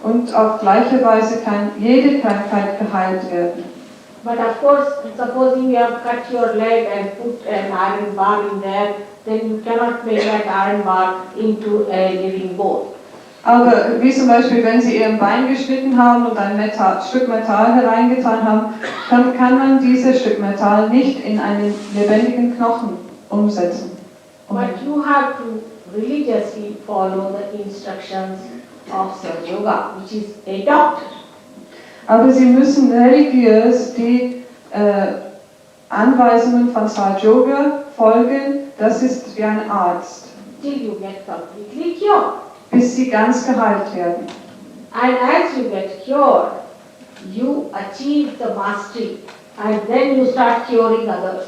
Und auf gleiche Weise kann jede Krankheit geheilt werden. But of course, supposing you have cut your leg and put an iron bar in there, then you cannot make that iron bar into a living bone. Aber wie zum Beispiel, wenn Sie Ihren Bein geschnitten haben und ein Stück Metall hereingetan haben, kann man dieses Stück Metall nicht in einen lebendigen Knochen umsetzen. But you have to religiously follow the instructions of Sahaja Yoga, which is a doctor. Aber Sie müssen religiös die Anweisungen von Sahaja Yoga folgen, das ist wie ein Arzt, Till you get completely cured. bis Sie ganz geheilt werden. And as you get cured, you achieve the mastery and then you start curing others.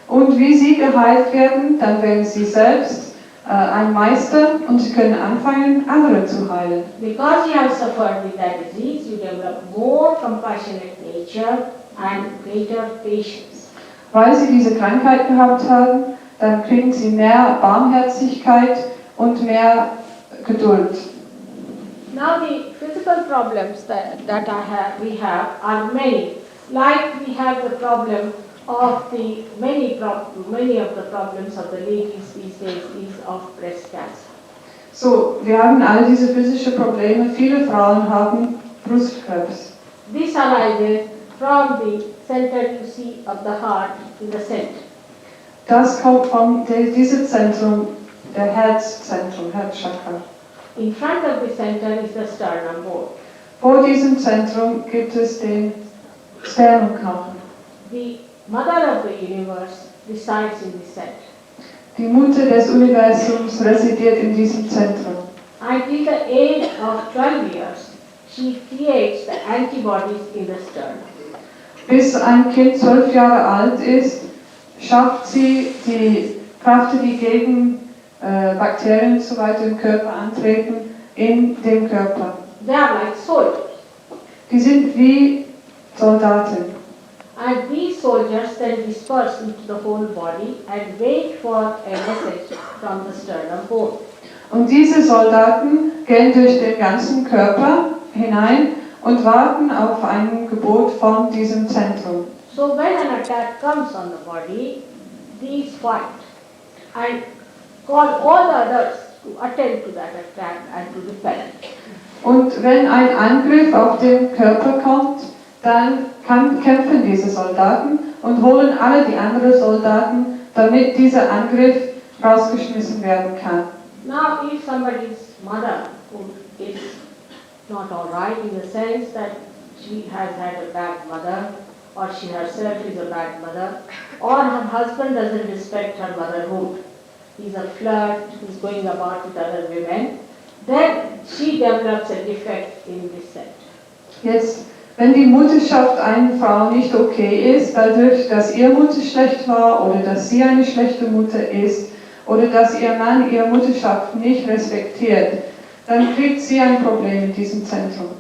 Und wie Sie geheilt werden, dann werden Sie selbst ein Meister und Sie können anfangen, andere zu heilen. Because you have suffered with that disease, you develop more compassionate nature and greater patience. Weil Sie diese Krankheit gehabt haben, dann kriegen sie mehr Barmherzigkeit und mehr Geduld. Now the physical problems we have are many. Like we have the problem of the many of the problems of the ladies these days is of breast cancer. So, wir haben all diese physischen Probleme. Viele Frauen haben Brustkrebs. This arises from the center you see of the heart in the center. Das kommt von diesem Zentrum, der Herzzentrum, Herzchakra. In front of the center is the sternum bone. Vor diesem Zentrum gibt es den Sternumknochen. The mother of the universe resides in the center. Die Mutter des Universums residiert in diesem Zentrum. Until the age of 12 years, she creates the antibodies in the sternum. Bis ein Kind 12 Jahre alt ist, schafft sie die Kräfte, die gegen Bakterien und so weiter im Körper antreten, in dem Körper. They are like soldiers. Die sind wie Soldaten. And these soldiers then disperse into the whole body and wait for a message from the sternum bone. Und diese Soldaten gehen durch den ganzen Körper hinein und warten auf ein Gebot von diesem Zentrum. So when an attack comes on the body, these fight and call all the others to attend to that attack and to repel it. Und wenn ein Angriff auf den Körper kommt, dann kämpfen diese Soldaten und holen alle die anderen Soldaten, damit dieser Angriff rausgeschmissen werden kann. Now if somebody's mother who is not all right in the sense that she has had a bad mother or she herself is a bad mother or her husband doesn't respect her motherhood, he's a flirt, he's going about with other women, then she develops a defect in this center. Jetzt, wenn die Mutterschaft einer Frau nicht okay ist, dadurch, dass ihre Mutter schlecht war oder dass sie eine schlechte Mutter ist oder dass ihr Mann ihre Mutterschaft nicht respektiert, dann kriegt sie ein Problem in diesem Zentrum.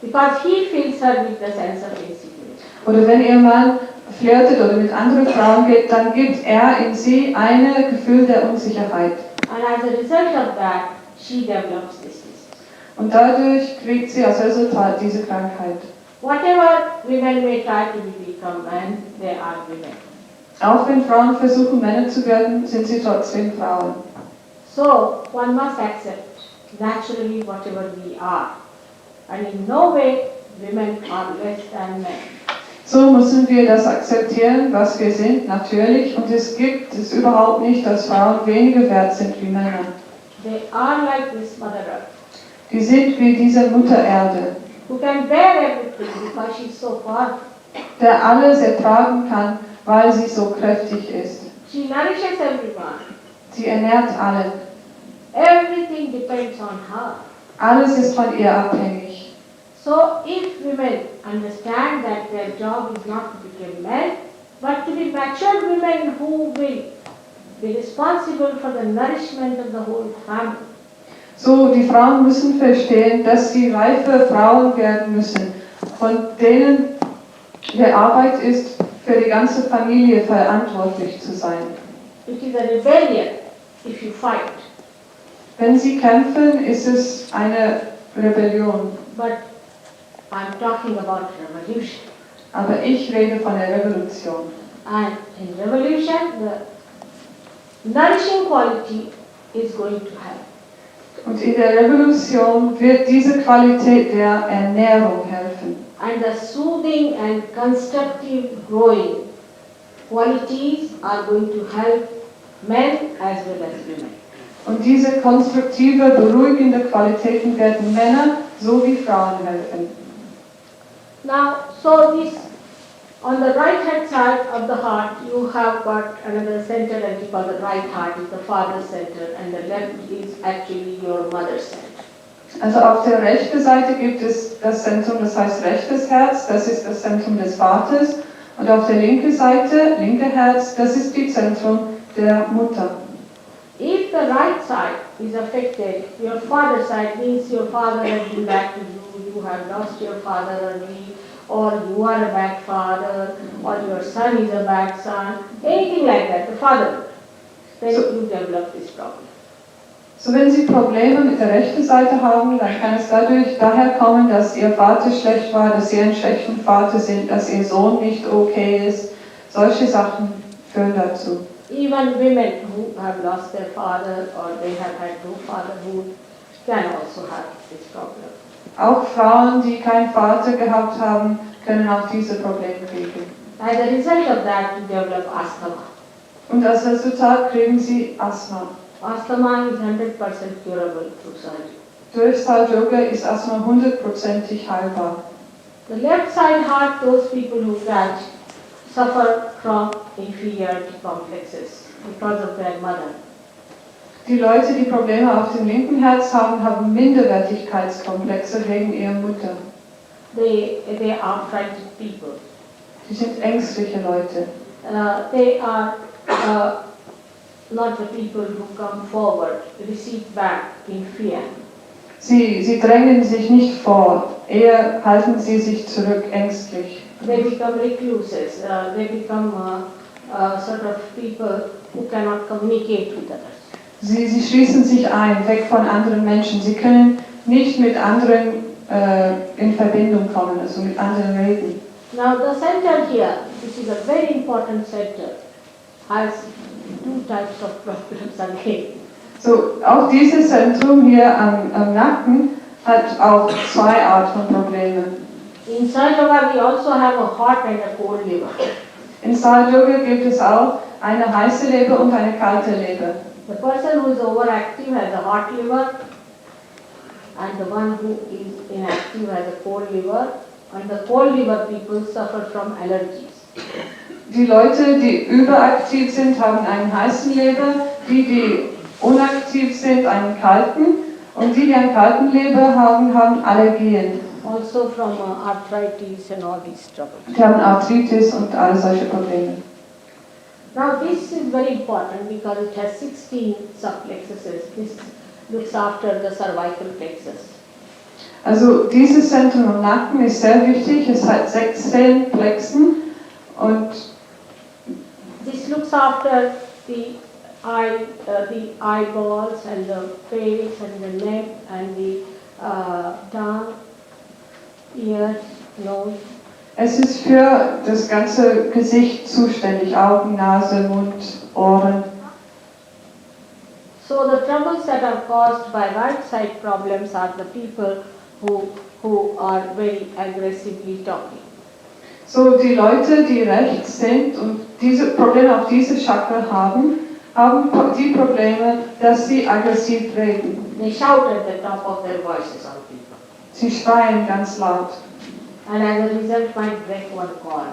Because he fills her with the sense of insecurity. Oder wenn ihr Mann flirtet oder mit anderen Frauen geht, dann gibt er in sie ein Gefühl der Unsicherheit. And as a result of that, she develops this disease. Und dadurch kriegt sie als Resultat diese Krankheit. Whatever women may try to become men, they are women. Auch wenn Frauen versuchen, Männer zu werden, sind sie trotzdem Frauen. So one must accept naturally whatever we are. And in no way women are less than men. So müssen wir das akzeptieren, was wir sind, natürlich. Und es gibt es überhaupt nicht, dass Frauen weniger wert sind wie Männer. They are like this Mother Earth, Die sind wie diese Mutter Erde, who can bear everything because she is so powerful. der alles ertragen kann, weil sie so kräftig ist. She nourishes everyone. Sie ernährt alle. Everything depends on her. Alles ist von ihr abhängig. So if women understand that their job is not to become men, but to be mature women who will be responsible for the nourishment of the whole family. So, die Frauen müssen verstehen, dass sie reife Frauen werden müssen, von denen die Arbeit ist, für die ganze Familie verantwortlich zu sein. It is a rebellion if you fight, Wenn sie kämpfen, ist es eine Rebellion. but I'm talking about revolution. Aber ich rede von der Revolution. And in revolution, the nourishing quality is going to help. Und in der Revolution wird diese Qualität der Ernährung helfen. And the soothing and constructive growing qualities are going to help men as well as women. Und diese konstruktive, beruhigende Qualitäten werden Männer sowie Frauen helfen. Now, so this, on the right hand side of the heart, you have got another center and you call the right heart is the father's center and the left is actually your mother's center. Also auf der rechten Seite gibt es das Zentrum, das heißt rechtes Herz, das ist das Zentrum des Vaters. Und auf der linken Seite, linke Herz, das ist das Zentrum der Mutter. If the right side is affected, your father's side means your father has been bad to you, you have lost your father early, or you are a bad father, or your son is a bad son, anything like that, the father. then So- you develop this problem. So, wenn Sie Probleme mit der rechten Seite haben, dann kann es daher kommen, dass Ihr Vater schlecht war, dass Sie einen schlechten Vater sind, dass Ihr Sohn nicht okay ist. Solche Sachen führen dazu. Even women who have lost their father or they have had no fatherhood can also have this problem. Auch Frauen, die keinen Vater gehabt haben, können auch diese Probleme kriegen. As a result of that, you develop asthma. Und als Resultat kriegen Sie Asthma. Asthma is 100% curable through surgery. Durch Saarbrücker ist Asthma 100%ig heilbar. The left side heart, those people who catch suffer from inferiority complexes because of their mother. Die Leute, die Probleme auf dem linken Herz haben, haben Minderwertigkeitskomplexe wegen ihrer Mutter. They are frightened people. Sie sind ängstliche Leute. They are not the people who come forward, receive back in fear. Sie drängen sich nicht vor, eher halten sie sich zurück, ängstlich. They become recluses. They become sort of people who cannot communicate with others. Sie schließen sich ein, weg von anderen Menschen. Sie können nicht mit anderen in Verbindung kommen, also mit anderen reden. Now the center here, which is a very important center, has two types of problems again. So, auch dieses Zentrum hier am Nacken hat auch zwei Arten von Problemen. In Sahaja, we also have a hot and a cold liver. In Saarbrücker gibt es auch eine heiße Leber und eine kalte Leber. The person who is overactive has a hot liver, and the one who is inactive has a cold liver. And the cold liver people suffer from allergies. Die Leute, die überaktiv sind, haben einen heißen Leber, die unaktiv sind, einen kalten, und die einen kalten Leber haben, haben Allergien. Also from arthritis and all these troubles. Die haben Arthritis und all solche Probleme. Now this is very important because it has 16 subplexuses. This looks after the cervical plexus. Also dieses Zentrum im Nacken ist sehr wichtig. Es hat 16 Plexen und This looks after the eyeballs and the face and the neck and the tongue, ears, nose. es ist für das ganze Gesicht zuständig. Augen, Nase, Mund, Ohren. So the troubles that are caused by right side problems are the people who are very aggressively talking. So die Leute, die rechts sind und diese Probleme auf diese Chakra haben die Probleme, dass sie aggressiv reden. They shout at the top of their voices on people. Sie schreien ganz laut. And as a result might break one corn.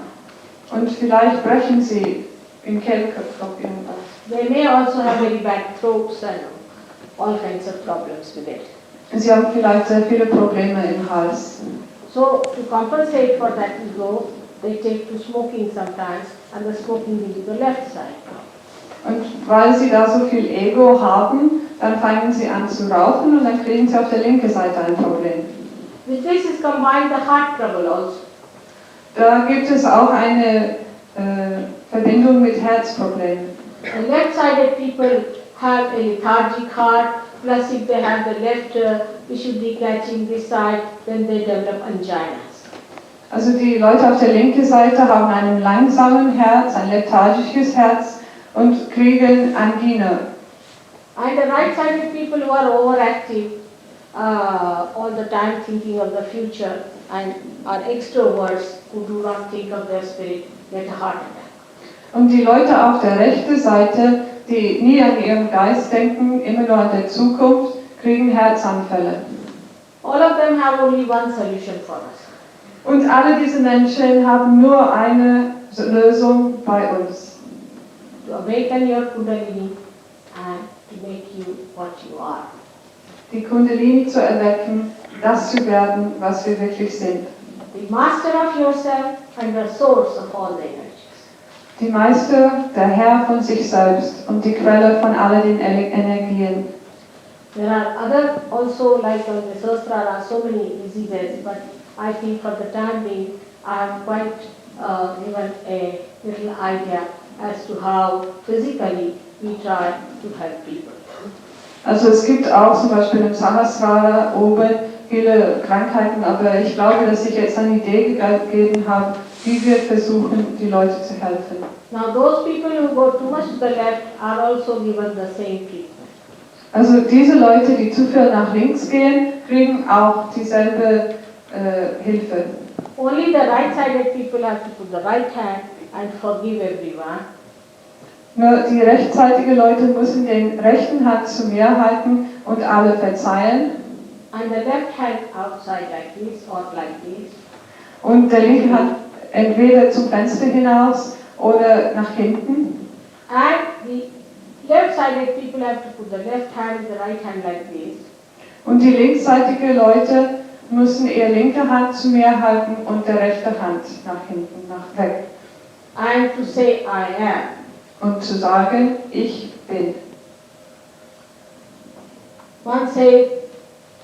Und vielleicht brechen sie im Kehlkopf irgendwas. They may also have very bad throats and all kinds of problems with it. Sie haben vielleicht sehr viele Probleme im Hals. So to compensate for that ego, they take to smoking sometimes, and the smoking will be the left side. Und weil sie da so viel Ego haben, dann fangen sie an zu rauchen und dann kriegen sie auf der linken Seite ein Problem. With this is combined the heart trouble also. Da gibt es auch eine Verbindung mit Herzproblemen. The left-sided people have a lethargic heart, plus if they have the left Vishuddhi catching this side, then they develop anginas. Also die Leute auf der linken Seite haben einen langsamen Herz, ein lethargisches Herz und kriegen Angina. And the right-sided people who are overactive, all the time thinking of the future, and are extroverts who do not think of their spirit, get a heart attack. Und die Leute auf der rechten Seite, die nie an ihren Geist denken, immer nur an der Zukunft, kriegen Herzanfälle. All of them have only one solution for us. Und alle diese Menschen haben nur eine Lösung bei uns. To awaken your Kundalini and to make you what you are. Die Kundalini zu erwecken, das zu werden, was wir wirklich sind. The master of yourself and the source of all the energies. Die Meister, der Herr von sich selbst und die Quelle von all den Energien. There are other also like on the Sahasrara, so many diseases, but I think for the time being I have quite given a little idea as to how physically we try to help people. Also es gibt auch zum Beispiel im Sahasrara oben viele Krankheiten, aber ich glaube, dass ich jetzt eine Idee gegeben habe, wie wir versuchen, die Leute zu helfen. Now those people who go too much to the left are also given the same treatment. Also diese Leute, die zu viel nach links gehen, kriegen auch dieselbe Hilfe. Only the right-sided people have to put the right hand and forgive everyone. Nur die rechtzeitigen Leute müssen den rechten Hand zu mir halten und alle verzeihen. And the left hand outside like this or like this. Und der linke Hand entweder zum Fenster hinaus oder nach hinten. And the left-sided people have to put the left hand and the right hand like this. Und die linksseitigen Leute müssen ihre linke Hand zu mir halten und der rechte Hand nach hinten, nach weg. And to say I am. Und zu sagen, ich bin. One says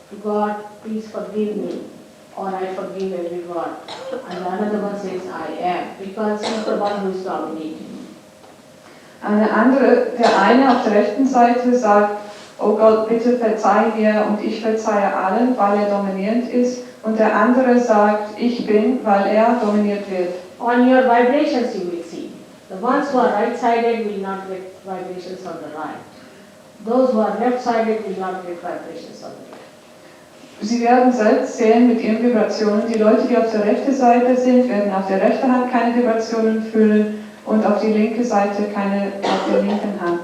to God, please forgive me, or I forgive everyone. And another one says I am, because he's the one who is dominating. Der eine auf der rechten Seite sagt, oh Gott, bitte verzeih mir und ich verzeihe allen, weil er dominierend ist. Und der andere sagt, ich bin, weil er dominiert wird. On your vibrations you will see. The ones who are right-sided will not get vibrations on the right. Those who are left-sided will not get vibrations on the left. Sie werden selbst sehen mit ihren Vibrationen, die Leute, die auf der rechten Seite sind, werden auf der rechten Hand keine Vibrationen fühlen und auf die linke Seite keine auf der linken Hand.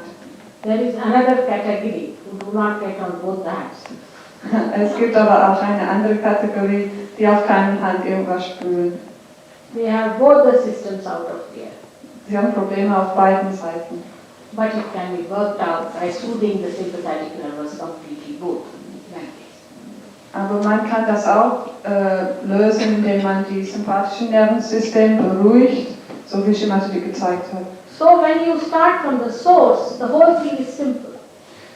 There is another category who do not get on both the hands. Es gibt aber auch eine andere Kategorie, die auf keiner Hand irgendwas spüren. They have both the systems out of there. Sie haben Probleme auf beiden Seiten. But it can be worked out by soothing the sympathetic nervous completely both. Like this. Aber man kann das auch lösen, indem man die sympathischen Nervensystem beruhigt, so wie Shimatsu gezeigt hat. So when you start from the source, the whole thing is simple.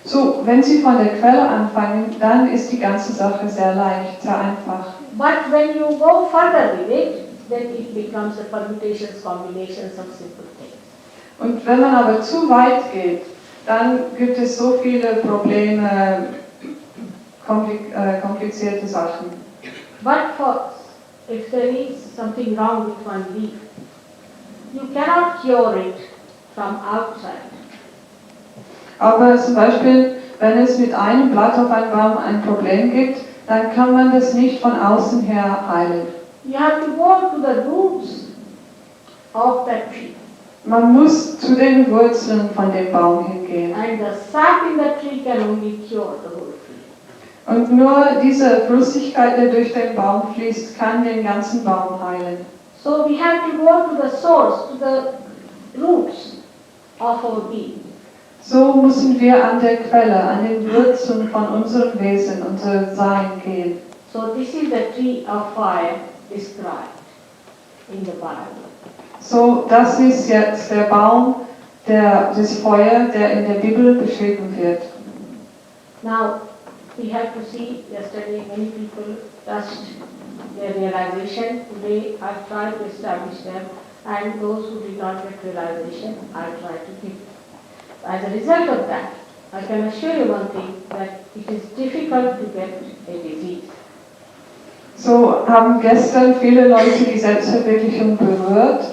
So, wenn Sie von der Quelle anfangen, dann ist die ganze Sache sehr leicht, sehr einfach. But when you go further with it, then it becomes a permutations, combinations of simple things. Und wenn man aber zu weit geht, dann gibt es so viele Probleme, komplizierte Sachen. But if there is something wrong with one leaf, you cannot cure it from outside. Aber zum Beispiel, wenn es mit einem Blatt auf einem Baum ein Problem gibt, dann kann man das nicht von außen her heilen. You have to go to the roots of that tree. Man muss zu den Wurzeln von dem Baum hingehen. And the sap in the tree can only cure the whole tree. Und nur diese Flüssigkeit, die durch den Baum fließt, kann den ganzen Baum heilen. So we have to go to the source, to the roots of our being. So müssen wir an der Quelle, an den Wurzeln von unserem Wesen, unser Sein gehen. So this is the tree of fire described in the Bible. So, das ist jetzt der Baum des Feuer, der in der Bibel beschrieben wird. Now, we have to see, yesterday many people touched their realization. Today I tried to establish them, and those who did not get realization, I try to give. As a result of that, I can assure you one thing, that it is difficult to get a disease. So haben gestern viele Leute die Selbstverwirklichung berührt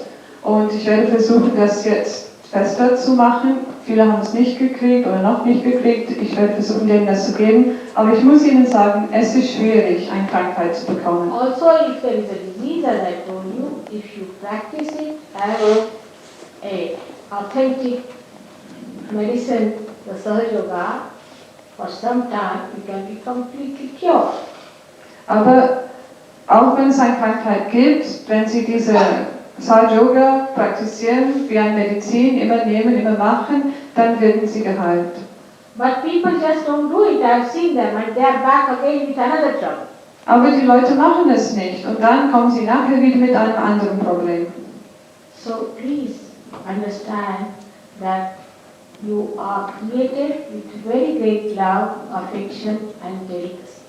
und ich werde versuchen, das jetzt fester zu machen. Viele haben es nicht gekriegt oder noch nicht gekriegt. Ich werde versuchen, denen das zu geben. Aber ich muss Ihnen sagen, es ist schwierig, eine Krankheit zu bekommen. Also, if there is a disease, as I told you, if you practice it as a authentic medicine, the Sahaja Yoga, for some time, you can be completely cured. Aber auch wenn es eine Krankheit gibt, wenn Sie diese Sahaja Yoga praktizieren, wie eine Medizin, immer nehmen, immer machen, dann werden Sie geheilt. But people just don't do it. I've seen them and they are back again with another trouble. Aber die Leute machen es nicht und dann kommen sie nachher wieder mit einem anderen Problem. So please understand that you are created with very great love, affection and delicacy.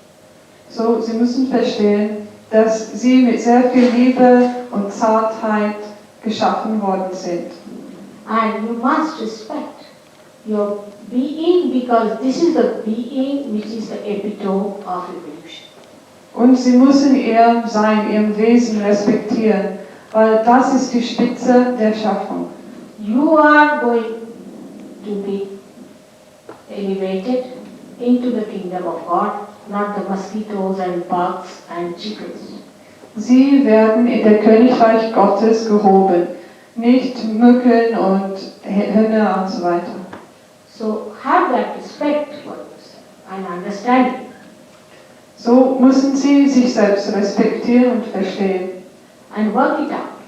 So, Sie müssen verstehen, dass Sie mit sehr viel Liebe und Zartheit geschaffen worden sind. And you must respect your being because this is the being which is the epitome of evolution. Und sie müssen ihr Sein, ihrem Wesen respektieren, weil das ist die Spitze der Schöpfung. You are going to be elevated into the kingdom of God, not the mosquitoes and bugs and chickens. Sie werden in der Königreich Gottes gehoben, nicht Mücken und Hühner und so weiter. So have that respect for yourself and understanding. So müssen sie sich selbst respektieren und verstehen And work it out.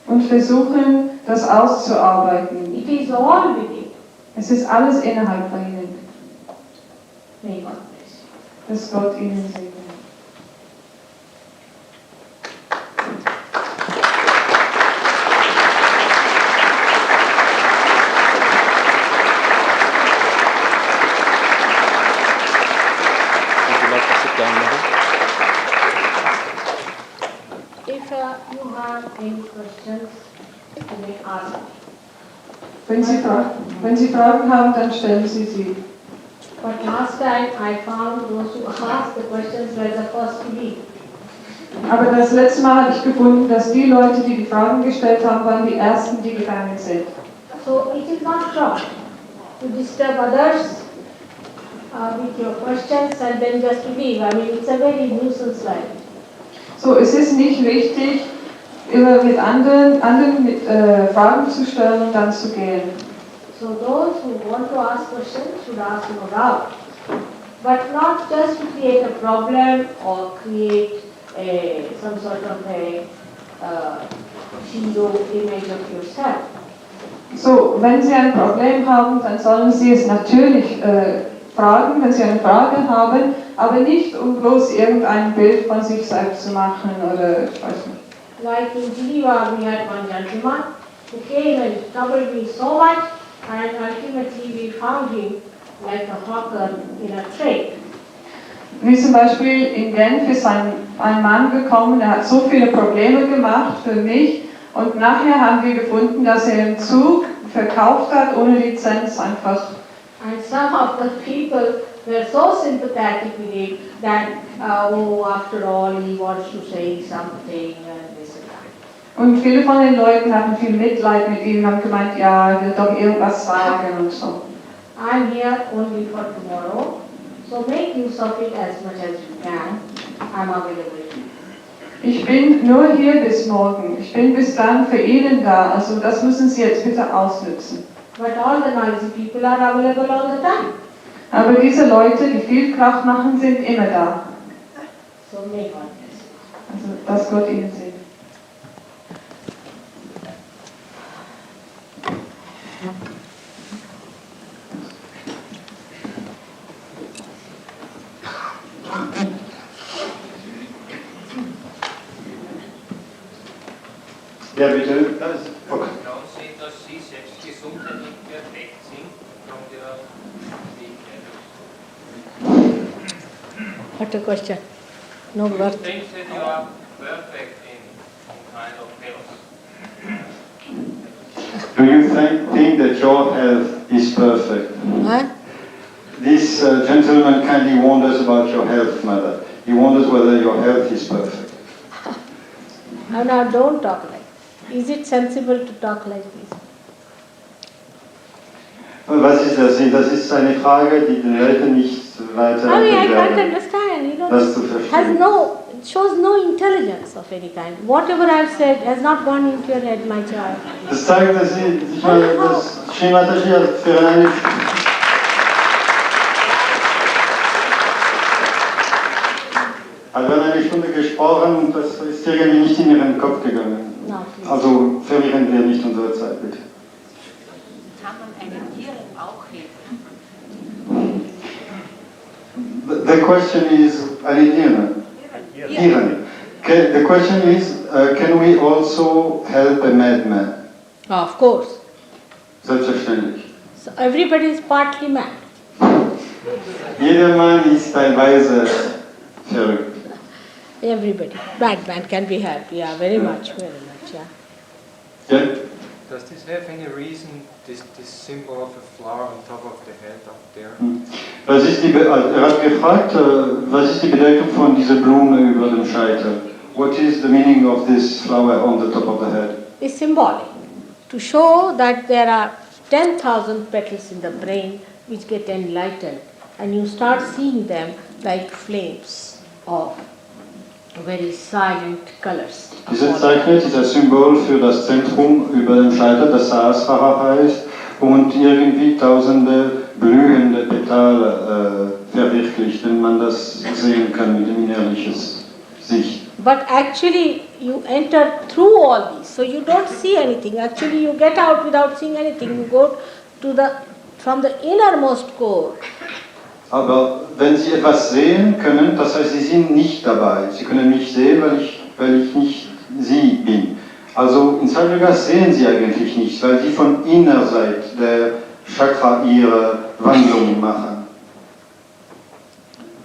und versuchen, das auszuarbeiten. It is all within. Es ist alles innerhalb von ihnen, May God bless you. dass Gott ihnen segnet. If you have any questions, you may ask. Wenn Sie Fragen haben, dann stellen Sie sie. But last time I found those who asked the questions were the first to leave. Aber das letzte Mal habe ich gefunden, dass die Leute, die die Fragen gestellt haben, waren die Ersten, die gegangen sind. So it is not wrong to disturb others with your questions and then just to leave. I mean, it's a very nuisance life. So, es ist nicht richtig, immer mit anderen mit Fragen zu stellen und dann zu gehen. So those who want to ask questions should ask no doubt. But not just to create a problem or create some sort of a pseudo image of yourself. So, wenn Sie ein Problem haben, dann sollen Sie es natürlich fragen, wenn Sie eine Frage haben, aber nicht um bloß irgendein Bild von sich selbst zu machen oder ich weiß nicht. Like in Geneva, we had one gentleman who came and troubled me so much, and ultimately we found him like a hawker in a trade. Wie zum Beispiel in Genf ist ein Mann gekommen, der hat so viele Probleme gemacht für mich und nachher haben wir gefunden, dass er im Zug verkauft hat ohne Lizenz einfach. And some of the people were so sympathetic with him that, oh, after all, he wants to say something and this and that. Und viele von den Leuten hatten viel Mitleid mit ihm und haben gemeint, ja, er will doch irgendwas sagen und so. I'm here only for tomorrow, so make use of it as much as you can. I'm available to you. Ich bin nur hier bis morgen. Ich bin bis dann für Ihnen da. Also das müssen Sie jetzt bitte ausnutzen. But all the noisy people are available all the time. Aber diese Leute, die viel Krach machen, sind immer da. So may God bless you. Also dass Gott Ihnen segnet. Ja, bitte. Okay. Glauben Sie, dass Sie selbst gesundheitlich perfekt sind von Ihrer Fähigkeit? What a question. No Do you worth. think that you are perfect in kind of health? Do you think that your health is perfect? Huh? This gentleman kindly wonders about your health, mother. He wonders whether your health is perfect. Now don't talk like this. Is it sensible to talk like this? Was ist das? Das ist eine Frage, die den Leuten nicht weiter I mean, I can't werden, understand. You know, das zu has verstehen. it shows no intelligence of any kind. Whatever I've said has not gone into your head, my child. Das zeigt, dass ich meine, das Schematashi für eine... Also wir haben eine Stunde gesprochen und das ist irgendwie nicht in Ihren Kopf gegangen. No, please. Also verlieren wir nicht unsere Zeit, bitte. Kann man einem Tier auch helfen? The question is, Tieren. The question is, can we also help a madman? Of course. Selbstverständlich. So everybody is partly mad. Jeder Mann ist teilweise verrückt. Everybody. Bad man can be helped. Yeah, very much, yeah. Ja? Does this have any reason, this symbol of a flower on top of the head up there? Was ist er hat gefragt, was ist die Bedeutung von dieser Blume über dem Scheitel? What is the meaning of this flower on the top of the head? It's symbolic to show that there are 10,000 petals in the brain which get enlightened, and you start seeing them like flames of very silent colors. Diese Zeichnet ist ein Symbol für das Zentrum über dem Scheitel, das Sahasrara heißt, und irgendwie tausende blühende Petale verwirklicht, wenn man das sehen kann mit dem innerlichen Sicht. But actually you enter through all these, so you don't see anything. Actually you get out without seeing anything. You go from the innermost core. Aber wenn Sie etwas sehen können, das heißt, Sie sind nicht dabei. Sie können mich sehen, weil ich nicht Sie bin. Also in Satyagraha sehen Sie eigentlich nichts, weil Sie von inner Seite der Chakra ihre Wandlung machen.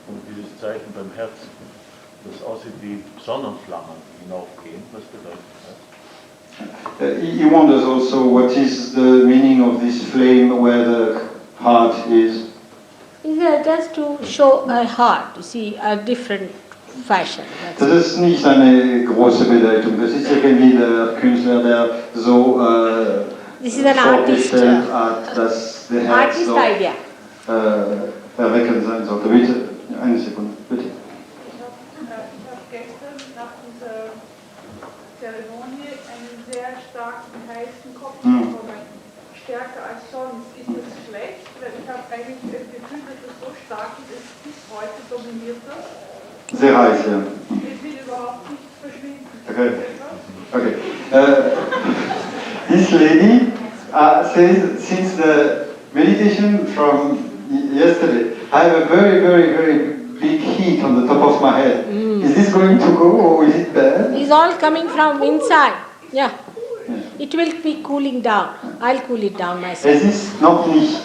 Und dieses Zeichen beim Herz, das aussieht wie Sonnenflammen hinaufgehen, was bedeutet das? He wonders also what is the meaning of this flame where the heart is. It's just to show a heart, you see, a different fashion. Das ist nicht eine große Bedeutung. Das ist irgendwie der Künstler, der so This is an artist, vorgestellt hat, dass der Herz artist so idea. erweckend sein sollte. Bitte, eine Sekunde, bitte. Ich habe gestern nach dieser Zeremonie einen sehr starken, heißen Kopf bekommen. Stärker als sonst. Ist das schlecht? Weil ich habe eigentlich das Gefühl, dass es so stark ist, dass bis heute dominiert das. Sehr heiß, ja. Es will überhaupt nicht verschwinden. Okay. This lady says, since the meditation from yesterday, I have a very, very, very big heat on the top of my head. Is this going to go or is it bad? It's all coming from inside. Yeah. It will be cooling down. I'll cool it down myself. Es ist noch nicht.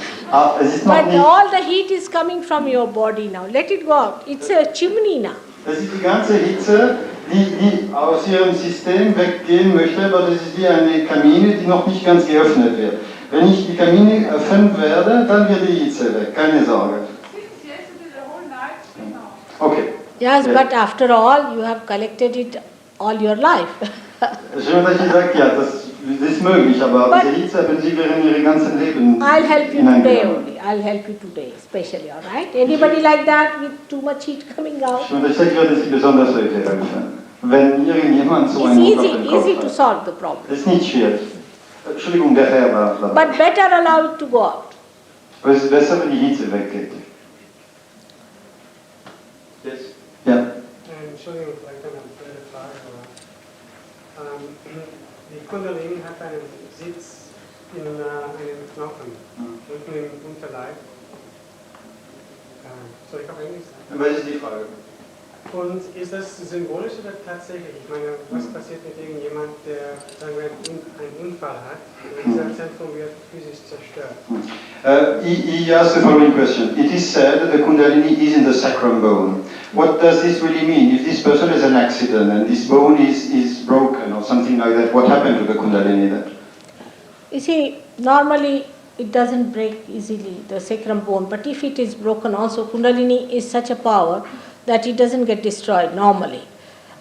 But all the heat is coming from your body now. Let it go out. It's a chimney now. Das ist die ganze Hitze, die aus ihrem System weggehen möchte, aber das ist wie eine Kamine, die noch nicht ganz geöffnet wird. Wenn ich die Kamine öffnen werde, dann wird die Hitze weg. Keine Sorge. Since yesterday, the whole night, genau. Okay. Yes, but after all, you have collected it all your life. Shrimataji sagt, ja, das ist möglich, aber diese Hitze haben Sie während Ihres ganzen Lebens I'll help you today only. I'll help you today, especially, all right? Anybody like that with too much heat coming out? Shrimataji sagt, würde Sie besonders heute helfen. Wenn irgendjemand so It's einen Kopf auf den Kopf easy to hat. solve the problem. Das ist nicht schwierig. Entschuldigung, der Herr war da. But better allow it to go out. Aber es ist besser, wenn die Hitze weggeht. Yes. Ja. Entschuldigung, vielleicht eine blöde Frage, aber die Kundalini hat einen Sitz in einem Knochen, unten im Unterleib. Soll ich auf Englisch sagen? Was ist die Frage? Und ist das symbolisch oder tatsächlich? Ich meine, was passiert mit irgendjemand, der, sagen wir, einen Unfall hat und dieser Zentrum wird physisch zerstört? He asked the following question. It is said that the Kundalini is in the sacrum bone. What does this really mean? If this person has an accident and this bone is broken or something like that, what happened to the Kundalini then? You see, normally it doesn't break easily, the sacrum bone, but if it is broken also, Kundalini is such a power that it doesn't get destroyed normally.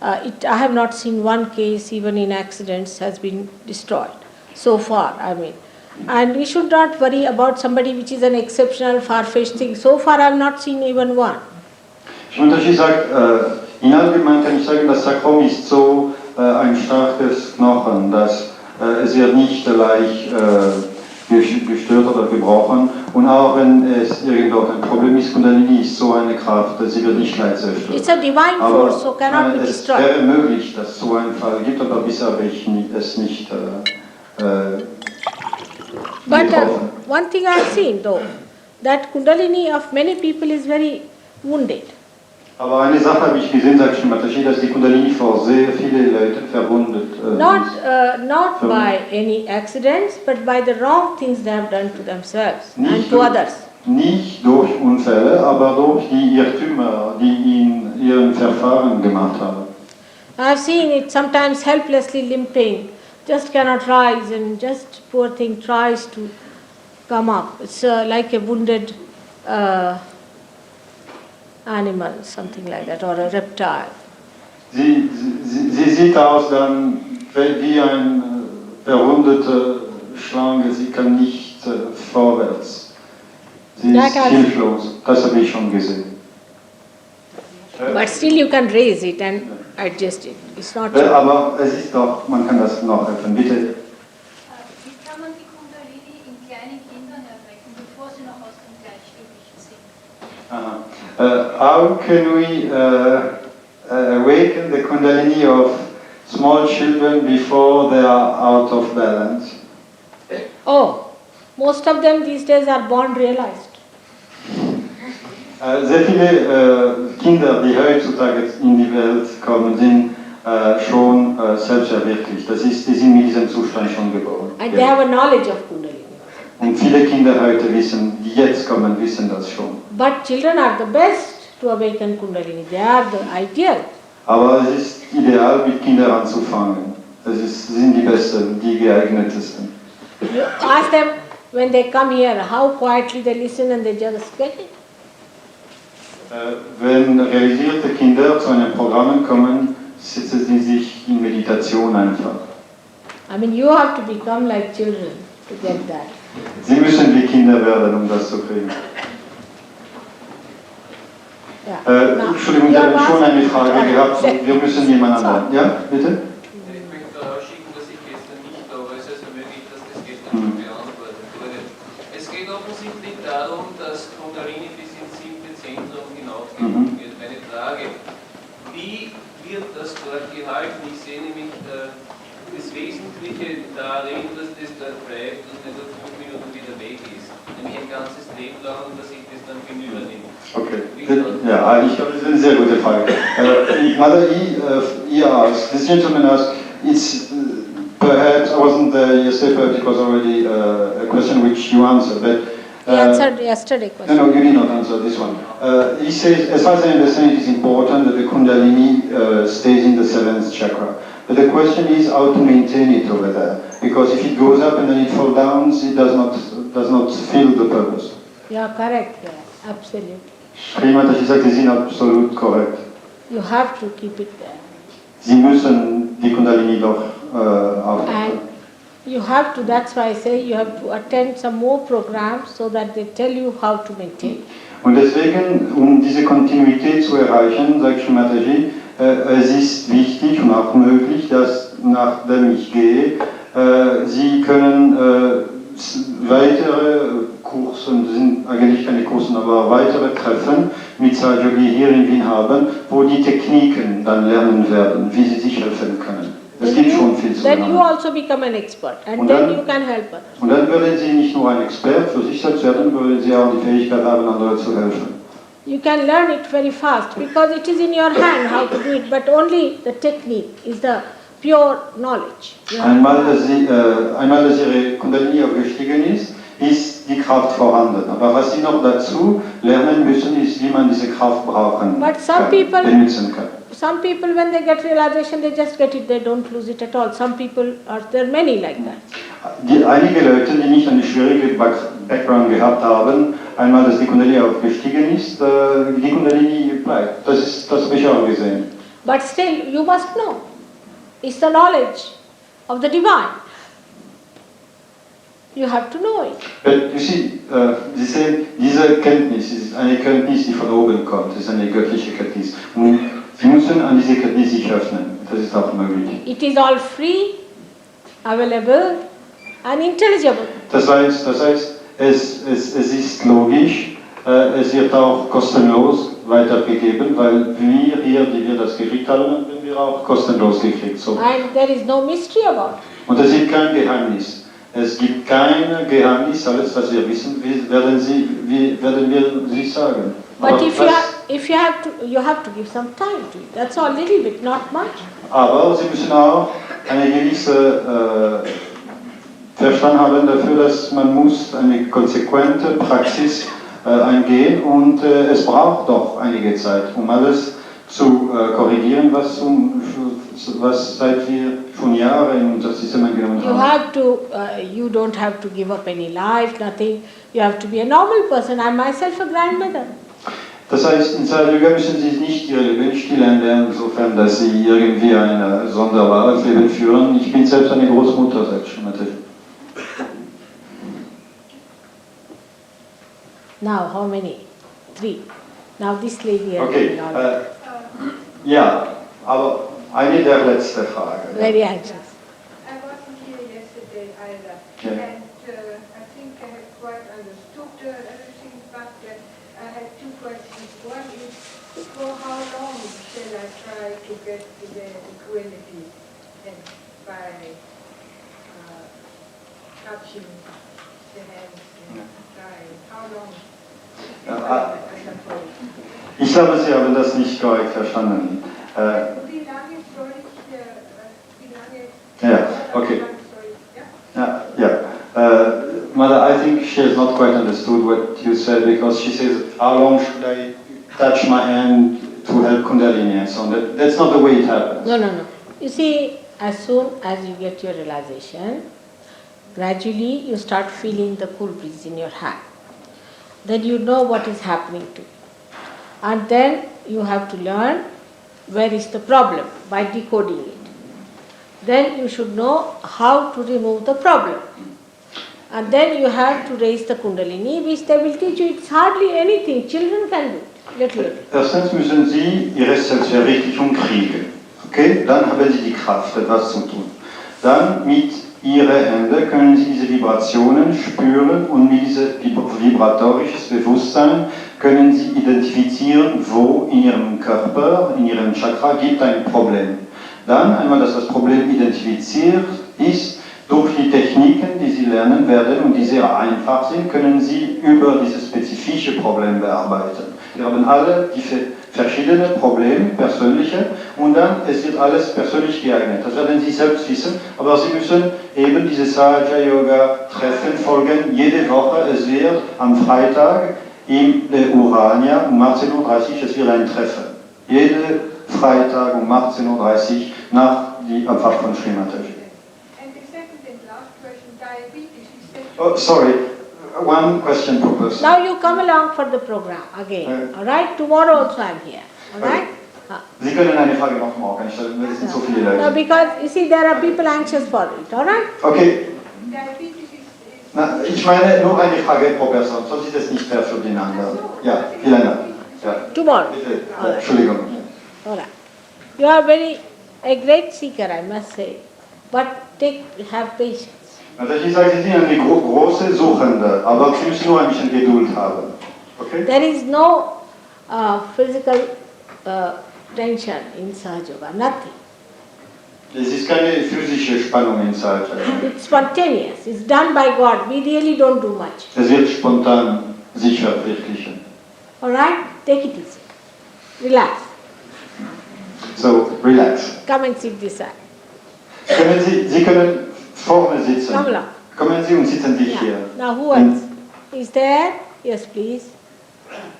I have not seen one case, even in accidents, has been destroyed so far, I mean. And we should not worry about somebody which is an exceptional, far-fetched thing. So far I have not seen even one. Shrimataji sagt, in allgemein kann ich sagen, das Sacrum ist so ein starkes Knochen, dass es wird nicht leicht gestört oder gebrochen. Und auch wenn es irgendwo ein Problem ist, Kundalini ist so eine Kraft, dass sie wird nicht leicht zerstört. It's a divine Aber force, so cannot be es destroyed. wäre möglich, dass es so einen Fall gibt, aber bisher habe ich es nicht But getroffen. one thing I have seen though, that Kundalini of many people is very wounded. Aber eine Sache habe ich gesehen, sagt Shrimataji, dass die Kundalini vor sehr viele Leute verwundet Not by any accidents, but by the wrong things they have done to themselves and Nicht to others. Nicht durch Unfälle, aber durch die Irrtümer, die in ihren Verfahren gemacht haben. I have seen it sometimes helplessly limping just cannot rise, and just poor thing tries to come up. It's like a wounded animal, something like that, or a reptile. Sie sieht aus dann wie eine verwundete Schlange, sie kann nicht vorwärts. Sie ist hilflos, das habe ich schon gesehen. But still you can raise it and adjust it. It's not. Aber es ist doch, man kann das noch helfen, bitte. Wie kann man die Kundalini in kleinen Kindern erwecken, bevor sie noch aus dem Gleichgewicht sind? How can we awaken the Kundalini of small children before they are out of balance? Oh, most of them these days are born realized. Sehr viele Kinder, die heutzutage in die Welt kommen, sind schon selbstverwirklicht. Die sind mit diesem Zustand schon geboren. And they have a knowledge of Kundalini. Und viele Kinder heute wissen, die jetzt kommen, wissen das schon. But children are the best to awaken Kundalini. They are the ideal. Aber es ist ideal, mit Kindern anzufangen. Sind die Besten, die geeignetsten. You ask them when they come here, how quietly they listen and they just get it. Wenn realisierte Kinder zu einem Programm kommen, setzen sie sich in Meditation einfach. I mean, you have to become like children to get that. Sie müssen wie Kinder werden, um das zu kriegen. Yeah. Entschuldigung, ich habe schon eine Frage gehabt und wir müssen jemand anderen. Ja, bitte? Ich möchte vorausschicken, dass ich gestern nicht da war. Es ist also möglich, dass das gestern schon beantwortet wurde. Es geht offensichtlich darum, dass Kundalini bis ins 7. Zentrum hinaufgehoben wird. Meine Frage, wie wird das dort gehalten? Ich sehe nämlich das Wesentliche darin, dass das dort bleibt und nicht auf 5 Minuten wieder weg ist. Nämlich ein ganzes Leben lang und dass ich das dann hinübernehme. Okay. Yeah, I glaube, das ist eine sehr gute Frage. Mother he asked, this gentleman asked, it's perhaps, I wasn't there yesterday, but it was already a question which you answered, but He answered yesterday question. No, you did not answer this one. He says, as far as I understand, it is important that the Kundalini stays in the 7th chakra. But the question is how to maintain it over there, because if it goes up and then it falls down, it does not fulfill the purpose. Yeah, correct. Yeah, absolutely. Srimataji sagt, Sie sind absolut korrekt. You have to keep it there. Sie müssen die Kundalini doch aufnehmen. And you have to, that's why I say you have to attend some more programs so that they tell you how to maintain. Und deswegen, um diese Kontinuität zu erreichen, sagt Srimataji, es ist wichtig und auch möglich, dass nachdem ich gehe, Sie können weitere Kurse, sind eigentlich keine Kurse, aber weitere Treffen mit Sahaja-Yogi hier in Wien haben, wo die Techniken dann lernen werden, wie sie sich helfen können. Es gibt schon viel zu lernen. Then you also become an expert and then you can help others. Und dann werden Sie nicht nur ein Experte für sich selbst werden, würden Sie auch die Fähigkeit haben, anderen zu helfen. You can learn it very fast because it is in your hand how to do it, but only the technique is the pure knowledge. Einmal, dass Ihre Kundalini aufgestiegen ist, ist die Kraft vorhanden. Aber was Sie noch dazu lernen müssen, ist, wie man diese Kraft brauchen But some kann, people, benutzen kann. some people when they get realization, they just get it, they don't lose it at all. Some people there are many like that. Einige Leute, die nicht einen schwierigen Background gehabt haben, einmal, dass die Kundalini aufgestiegen ist, die Kundalini bleibt. Das habe ich auch gesehen. But still, you must know. It's the knowledge of the divine. You have to know it. But you see, diese Kenntnis ist eine Kenntnis, die von oben kommt. Es ist eine göttliche Kenntnis. Und Sie müssen an diese Kenntnis sich öffnen. Das ist auch möglich. It is all free, available and intelligible. Das heißt, es ist logisch, es wird auch kostenlos weitergegeben, weil wir hier, die wir das gekriegt haben, haben wir auch kostenlos gekriegt. So. And there is no mystery about it. Und es gibt kein Geheimnis. Es gibt kein Geheimnis, alles was wir wissen, werden wir Sie sagen. But if you have to give some time to it. That's all, little bit, not much. Aber Sie müssen auch eine gewisse Verstand haben dafür, dass man muss eine konsequente Praxis eingehen und es braucht doch einige Zeit, um alles zu korrigieren, was seit wir schon Jahre in unser System angenommen haben. You don't have to give up any life, nothing. You have to be a normal person. I'm myself a grandmother. Das heißt, in Sahaja Yoga müssen Sie nicht Ihr Lebensstil ändern, insofern, dass Sie irgendwie ein sonderbares Leben führen. Ich bin selbst eine Großmutter, sagt Srimati. Now, how many? 3. Now this lady has Okay, been on. ja, aber eine der letzten Fragen. Very anxious. I wasn't here yesterday either, Yeah. and I think I have quite understood everything, but I had 2 questions. One is, for how long shall I try to get to the equality and by touching the hands and trying? How long? Ich glaube, Sie haben das nicht korrekt verstanden. Wie lange soll ich, Ja, okay. Mother, I think she has not quite understood what you said, because she says, how long should I touch my hand to help Kundalini and so on. That's not the way it happens. No. You see, as soon as you get your realization, gradually you start feeling the cool breeze in your hand. Then you know what is happening to you. And then you have to learn where is the problem by decoding it. Then you should know how to remove the problem. And then you have to raise the Kundalini, which they will teach you. It's hardly anything. Children can do it. Little. Erstens müssen Sie Ihre Selbstverwirklichung kriegen. Okay? Dann haben Sie die Kraft, etwas zu tun. Dann mit Ihren Händen können Sie diese Vibrationen spüren und mit diesem vibratorisches Bewusstsein können Sie identifizieren, wo in Ihrem Körper, in Ihrem Chakra gibt ein Problem. Dann, einmal, dass das Problem identifiziert ist, durch die Techniken, die Sie lernen werden und die sehr einfach sind, können Sie über dieses spezifische Problem bearbeiten. Wir haben alle diese verschiedenen Probleme, persönliche, und dann es wird alles persönlich geeignet. Das werden Sie selbst wissen, aber Sie müssen eben diese Sahaja Yoga Treffen folgen, jede Woche. Es wird am Freitag in der Urania um 18:30 Uhr, es wird ein Treffen. Jede Freitag um 18:30 Uhr nach die Abfahrt von Sri Mataji. And the second and last question, diabetes, is that... Oh, sorry, one question per person. Now you come along for the program again. All right? Tomorrow also I'm here. All right? Sie können eine Frage noch morgen stellen, es sind so viele Leute. No, because you see there are people anxious for it. All right? Okay, Diabetes is... na, ich meine nur eine Frage pro Person, sonst ist es nicht fair für den anderen. Ja, vielen Dank. Ja. Tomorrow. Bitte, All right. Entschuldigung. All right. You are a great seeker, I must say. But have patience. Also ich sage, Sie sind eine große Suchende, aber Sie müssen nur ein bisschen Geduld haben. Okay? There is no physical tension in Sahaja Yoga, nothing. Es ist keine physische Spannung in Sahaja. It's spontaneous. It's done by God. We really don't do much. Es wird spontan sich verwirklichen. All right? Take it easy. Relax. So, relax. Come and sit this side. Sie können vorne sitzen. Come along. Kommen Sie und sitzen Sie Yeah. hier. Now who else? Is there? Yes, please.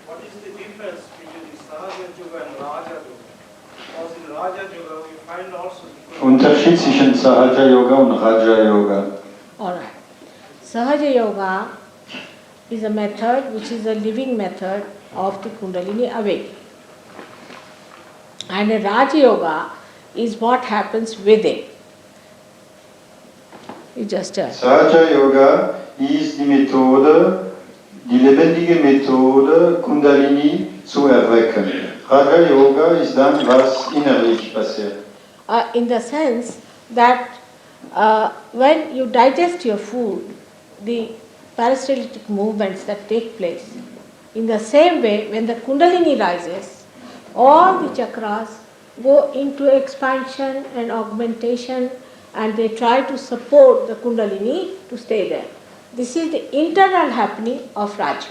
What is the difference between Sahaja Yoga and Raja Yoga? Because in Raja Yoga we find also the Unterschied zwischen Sahaja Yoga und Raja Yoga. All right. Sahaja Yoga is a method which is a living method of the Kundalini awakening. And a Raja Yoga is what happens within. You just tell. Sahaja Yoga ist die Methode, die lebendige Methode, Kundalini zu erwecken. Raja Yoga ist dann, was innerlich passiert. In the sense that when you digest your food, the peristaltic movements that take place, in the same way, when the Kundalini rises, all the chakras go into expansion and augmentation, and they try to support the Kundalini to stay there. This is the internal happening of Raja.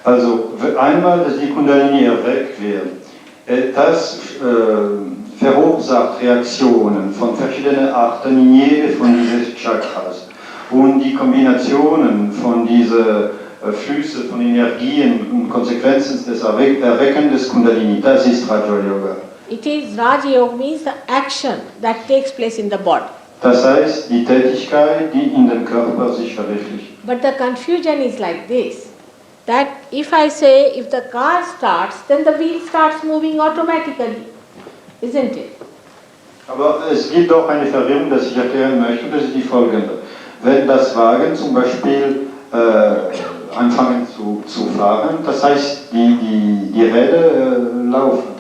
Also einmal, dass die Kundalini erweckt wird, das verursacht Reaktionen von verschiedenen Arten in jede von diesen Chakras. Und die Kombinationen von diesen Flüsse von Energien und Konsequenzen des Erwecken des Kundalini. Das ist Raja Yoga. It is Raja Yoga means the action that takes place in the body. Das heißt, die Tätigkeit, die in dem Körper sich verwirklicht. But the confusion is like this, that if I say, if the car starts, then the wheel starts moving automatically, isn't it? Aber es gibt auch eine Verwirrung, das ich erklären möchte, das ist die folgende. Wenn das Wagen zum Beispiel anfangen zu fahren, das heißt, die Räder laufen.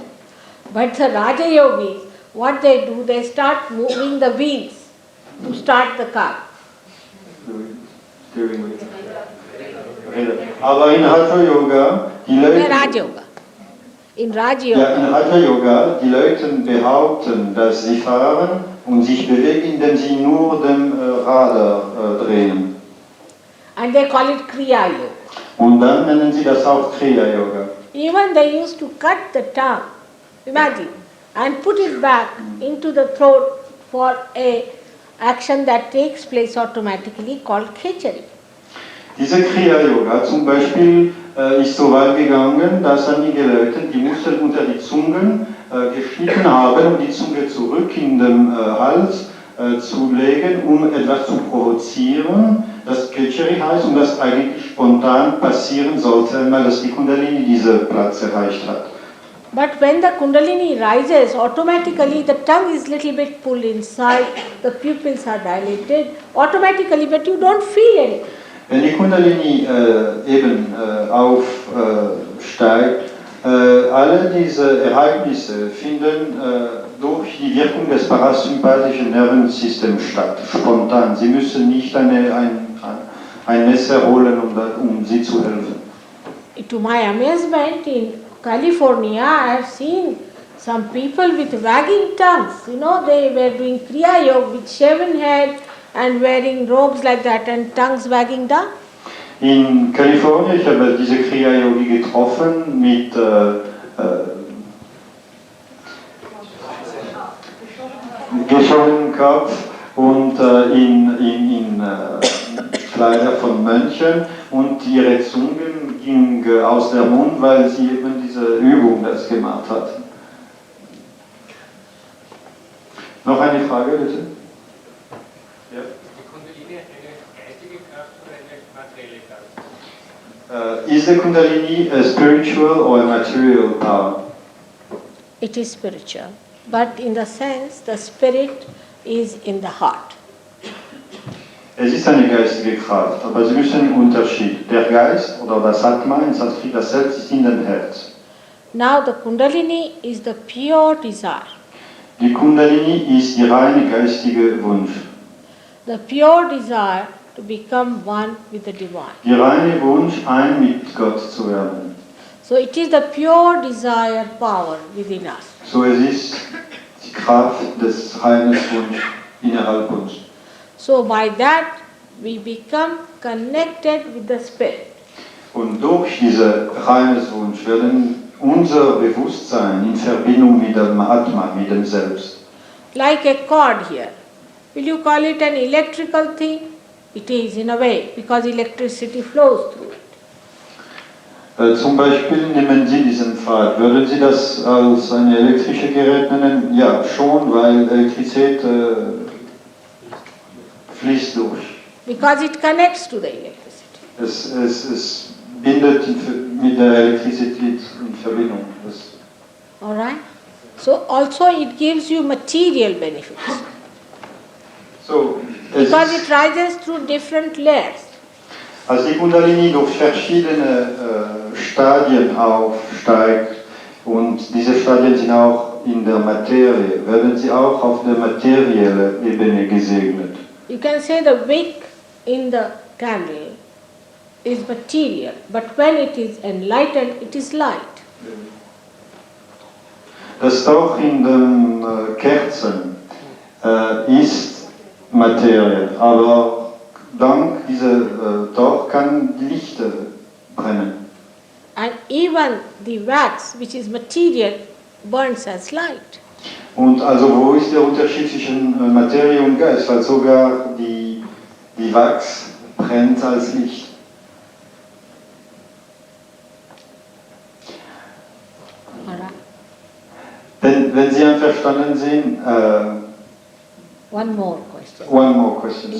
But the Raja Yogis, what they do, they start moving the wheels to start the car. Aber in Raja Yoga, die Leute... Raja Yoga. In Raja Yoga. Ja, in Raja Yoga, die Leute behaupten, dass sie fahren und sich bewegen, indem sie nur den Radar drehen. And they call it Kriya Yoga. Und dann nennen sie das auch Kriya Yoga. Even they used to cut the tongue, imagine, and put it back into the throat for a action that takes place automatically called Khechari. Diese Kriya Yoga zum Beispiel ist so weit gegangen, dass einige Leute die Muskeln unter die Zungen geschnitten haben, um die Zunge zurück in den Hals zu legen, um etwas zu provozieren, das Khechari heißt und das eigentlich spontan passieren sollte, weil das die Kundalini diesen Platz erreicht hat. But when the Kundalini rises, automatically the tongue is little bit pulled inside, the pupils are dilated, automatically, but you don't feel anything. Wenn die Kundalini eben aufsteigt, alle diese Ereignisse finden durch die Wirkung des parasympathischen Nervensystems statt, spontan. Sie müssen nicht ein Messer holen, um sie zu helfen. To my amazement, in California, I have seen some people with wagging tongues. You know, they were doing Kriya Yoga with shaven head and wearing robes like that and tongues wagging down. In Kalifornien, ich habe diese Kriya Yogi getroffen mit geschorenem Kopf und in Kleider von Mönchen und ihre Zungen ging aus dem Mund, weil sie eben diese Übung das gemacht hat. Noch eine Frage, bitte? Ja. Die Kundalini eine geistige Kraft oder eine materielle Kraft? Is the Kundalini a spiritual or a material power? It is spiritual, but in the sense the spirit is in the heart. Es ist eine geistige Kraft, aber Sie müssen einen Unterschied. Der Geist oder das Atma in Sanskrit, das Selbst ist in dem Herz. Now the Kundalini is the pure desire. Die Kundalini ist die reine geistige Wunsch. The pure desire to become one with the divine. Die reine Wunsch, ein mit Gott zu werden. So it is the pure desire power within us. So es ist die Kraft des reinen Wunsch innerhalb uns. So by that we become connected with the spirit. Und durch diese reines Wunsch werden unser Bewusstsein in Verbindung mit dem Atma, mit dem Selbst. Like a cord here. Will you call it an electrical thing? It is in a way, because electricity flows through it. Zum Beispiel nehmen Sie diesen Pfad. Würden Sie das als ein elektrisches Gerät nennen? Ja, schon, weil Elektrizität fließt durch. Because it connects to the electricity. Es bindet mit der Elektrizität in Verbindung. All right? So also it gives you material benefits. So, because it rises through different layers. Als die Kundalini durch verschiedene Stadien aufsteigt und diese Stadien sind auch in der Materie, werden sie auch auf der materiellen Ebene gesegnet. You can say the wick in the candle is material, but when it is enlightened, it is light. Das Doch in den Kerzen ist Materie, aber dank dieser Doch kann Licht brennen. And even the wax, which is material, burns as light. Und also wo ist der Unterschied zwischen Materie und Geist? Weil sogar die Wachs brennt als Licht. Sie einverstanden sind, One more question. one more question.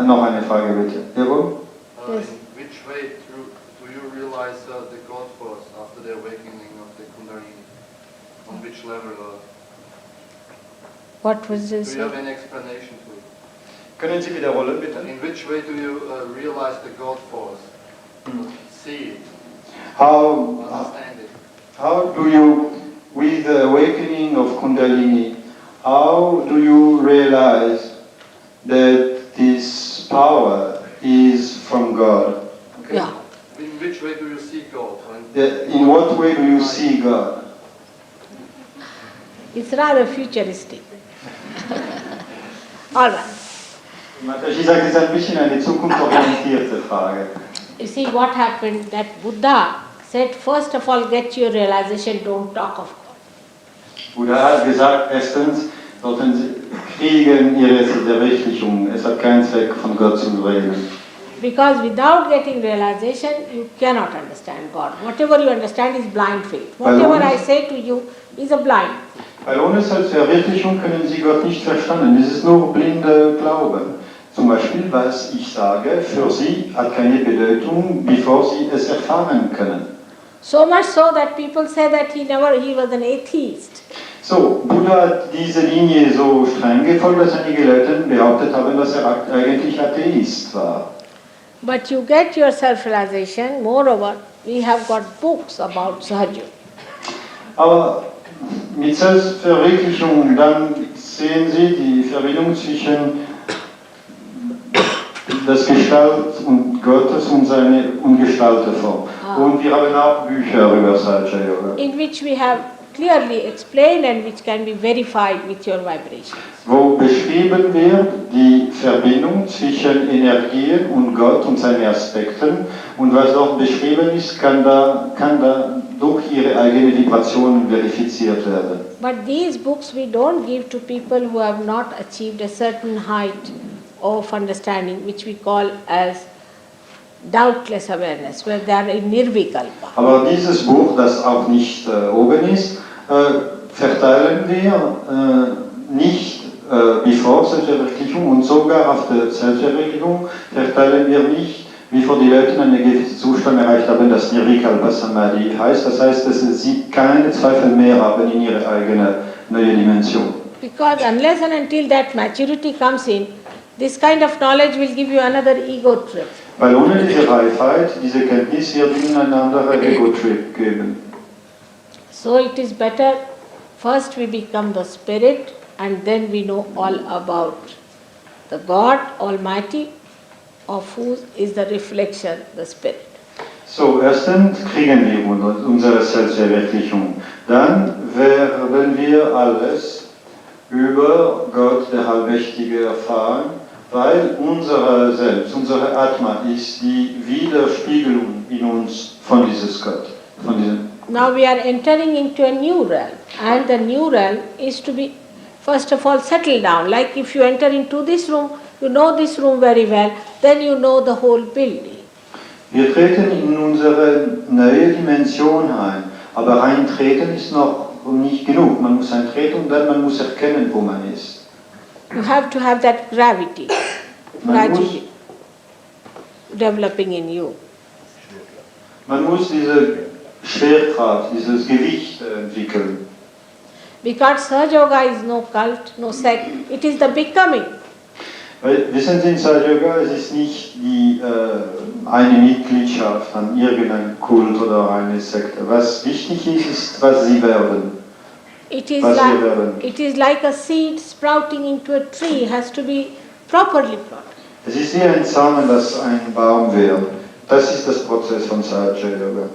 Noch eine Frage bitte. Jawohl? Yes. In which way do you realize the God force after the awakening of the Kundalini? On which level? What was this? Do you have any explanation to it? Können Sie wiederholen bitte? In which way do you realize the God force? See it, understand it. How do you, with the awakening of Kundalini, how do you realize that this power is from God? Okay. Yeah. In which way do you see God? In what way do you see God? It's rather futuristic. All right. Ich sage, es ist ein bisschen eine zukunftsorientierte Frage. You see what happened, that Buddha said, first of all, get your realization, don't talk of God. Buddha hat gesagt, erstens, sollten Sie kriegen Ihre Verwirklichung. Es hat keinen Zweck, von Gott zu reden. Because without getting realization, you cannot understand God. Whatever you understand is blind faith. Whatever I say to you is a blind. Weil ohne Selbstverwirklichung können Sie Gott nicht verstanden. Es ist nur blinder Glaube. Zum Beispiel, was ich sage, für Sie hat keine Bedeutung, bevor Sie es erfahren können. So much so that people say that he was an atheist. So, Buddha hat diese Linie so streng gefolgt, dass einige Leute behauptet haben, dass eigentlich Atheist war. But you get your self-realization, moreover, we have got books about Sahaja. Aber mit Selbstverwirklichung, dann sehen Sie die Verbindung zwischen das Gestalt und Gottes und seine ungestaltete Form. Und wir haben auch Bücher über Sahaja Yoga. In which we have clearly explained and which can be verified with your vibrations. Wo beschrieben wird die Verbindung zwischen Energien und Gott und seinen Aspekten. Und was dort beschrieben ist, kann da durch ihre eigene Vibration verifiziert werden. But these books we don't give to people who have not achieved a certain height of understanding, which we call as doubtless awareness, where they are in Nirvikalpa. Aber dieses Buch, das auch nicht oben ist, verteilen wir nicht bevor Selbstverwirklichung und sogar auf der Selbstverwirklichung verteilen wir nicht, bevor die Leute einen gewissen Zustand erreicht haben, das Nirvikalpa Samadhi heißt. Das heißt, dass sie keine Zweifel mehr haben in ihre eigene neue Dimension. Because unless and until that maturity comes in, this kind of knowledge will give you another ego trip. Weil ohne diese Reifheit, diese Kenntnis wird ihnen ein anderer Ego-Trip geben. So it is better, first we become the spirit and then we know all about the God Almighty, of whose is the reflection, the spirit. So, erstens kriegen wir unsere Selbstverwirklichung. Dann werden wir alles über Gott, der Allmächtige, erfahren, weil unser Selbst, unsere Atma ist die Widerspiegelung in uns von dieses Gott. Now we are entering into a new realm, and the new realm is to be first of all settled down. Like if you enter into this room, you know this room very well, then you know the whole building. Wir treten in unsere neue Dimension ein, aber eintreten ist noch nicht genug. Man muss eintreten und dann man muss erkennen, wo man ist. You have to have that gravity gradually developing in you. Man muss diese Schwerkraft, dieses Gewicht entwickeln. Because Sahaja Yoga is no cult, no sect, it is the becoming. Weil, wissen Sie, in Sahaja Yoga, es ist nicht eine Mitgliedschaft an irgendeinem Kult oder eine Sekte. Was wichtig ist, ist, was Sie werden. It is like a seed sprouting into a tree, has to be properly planted. Es ist wie ein Samen, das ein Baum wird. Das ist das Prozess von Sahaja Yoga.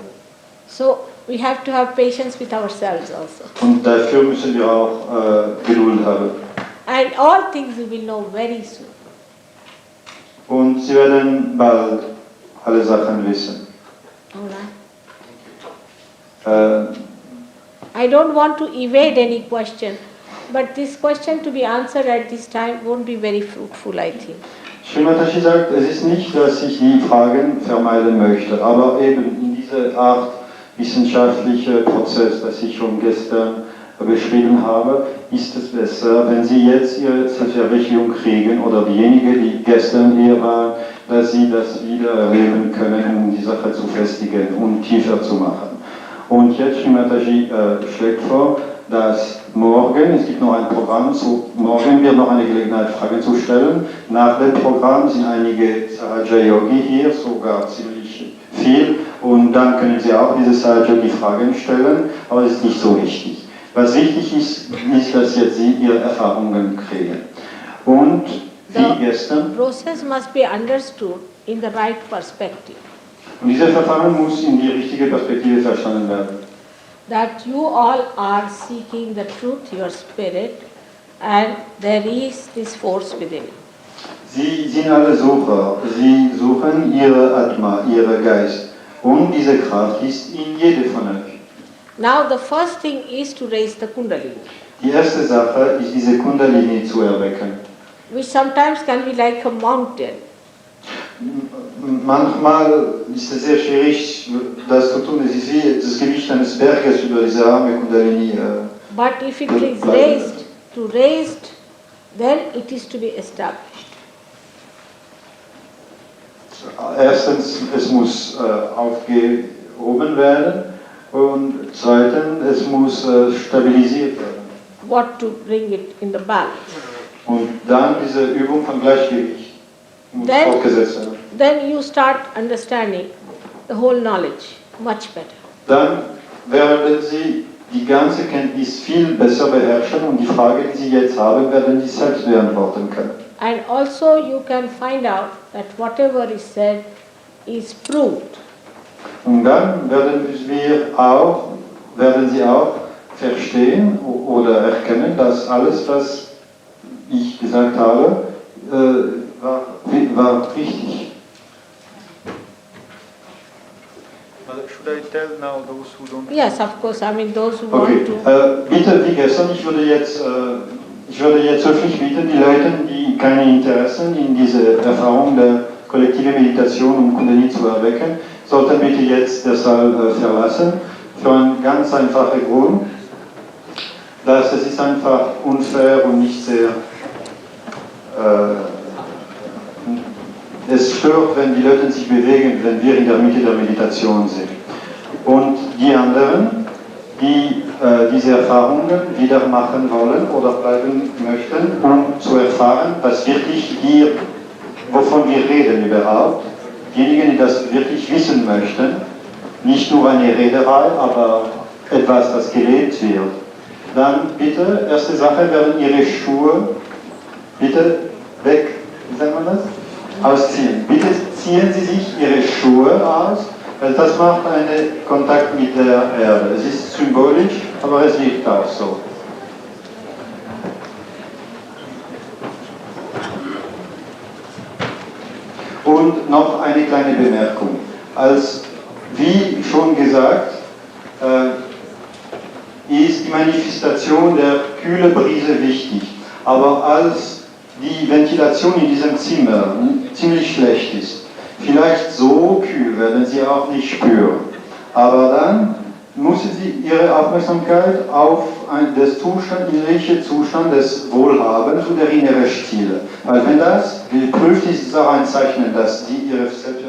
So we have to have patience with ourselves also. Und dafür müssen wir auch Geduld haben. And all things we will know very soon. Und Sie werden bald alle Sachen wissen. Alright. I don't want to evade any question, but this question to be answered at this time won't be very fruitful, I think. Srimataji sagt, es ist nicht, dass ich die Fragen vermeiden möchte, aber eben in dieser Art wissenschaftlicher Prozess, das ich schon gestern beschrieben habe, ist es besser, wenn Sie jetzt Ihre Selbstverwirklichung kriegen oder diejenigen, die gestern hier waren, dass Sie das wieder erleben können, um die Sache zu festigen und tiefer zu machen. Und jetzt Srimataji schlägt vor, dass morgen, es gibt noch ein Programm, morgen wird noch eine Gelegenheit, Fragen zu stellen. Nach dem Programm sind einige Sahaja Yogi hier, sogar ziemlich viel, und dann können Sie auch diese Sahaja Yogi Fragen stellen, aber es ist nicht so wichtig. Was wichtig ist, ist, dass jetzt Sie Ihre Erfahrungen kriegen. Und wie gestern. The process must be understood in the right perspective. Und dieses Verfahren muss in die richtige Perspektive verstanden werden. That you all are seeking the truth, your spirit, and there is this force within you. Sie sind alle Sucher. Sie suchen Ihre Atma, Ihre Geist. Und diese Kraft ist in jedem von euch. Now the first thing is to raise the Kundalini. Die erste Sache ist, diese Kundalini zu erwecken. Which sometimes can be like a mountain. Manchmal ist es sehr schwierig, das zu tun. Es ist wie das Gewicht eines Berges über diese arme Kundalini. But if it is raised, then it is to be established. Erstens, es muss aufgehoben werden und zweitens, es muss stabilisiert werden. What to bring it in the balance. Und dann diese Übung von Gleichgewicht muss fortgesetzt werden. Then you start understanding the whole knowledge much better. Dann werden Sie die ganze Kenntnis viel besser beherrschen und die Frage, die Sie jetzt haben, werden Sie selbst beantworten können. And also you can find out that whatever is said is proved. Und dann werden Sie auch verstehen oder erkennen, dass alles, was ich gesagt habe, war richtig. Should I tell now those who don't? Yes, of course. I mean those who Okay. want to. Bitte, wie gestern, ich würde jetzt höflich bitten, die Leute, die keine Interessen in diese Erfahrung der kollektiven Meditation um Kundalini zu erwecken, sollten bitte jetzt den Saal verlassen. Für einen ganz einfachen Grund, dass es ist einfach unfair und nicht sehr. Es stört, wenn die Leute sich bewegen, wenn wir in der Mitte der Meditation sind. Und die anderen, die diese Erfahrungen wieder machen wollen oder bleiben möchten, um zu erfahren, was wirklich wovon wir reden überhaupt, diejenigen, die das wirklich wissen möchten, nicht nur eine Rederei, aber etwas, das gelebt wird, dann bitte, erste Sache, werden Ihre Schuhe bitte weg, wie sagt man das? Ausziehen. Bitte ziehen Sie sich Ihre Schuhe aus, weil das macht einen Kontakt mit der Erde. Es ist symbolisch, aber es wirkt auch so. Und noch eine kleine Bemerkung. Wie schon gesagt, ist die Manifestation der kühlen Brise wichtig. Aber als die Ventilation in diesem Zimmer ziemlich schlecht ist, vielleicht so kühl werden Sie auch nicht spüren. Aber dann müssen Sie Ihre Aufmerksamkeit auf den innerlichen Zustand des Wohlhabens und der inneren Stille. Weil wenn das geprüft ist, ist es auch ein Zeichen, dass Sie Ihre Selbstverständlichkeit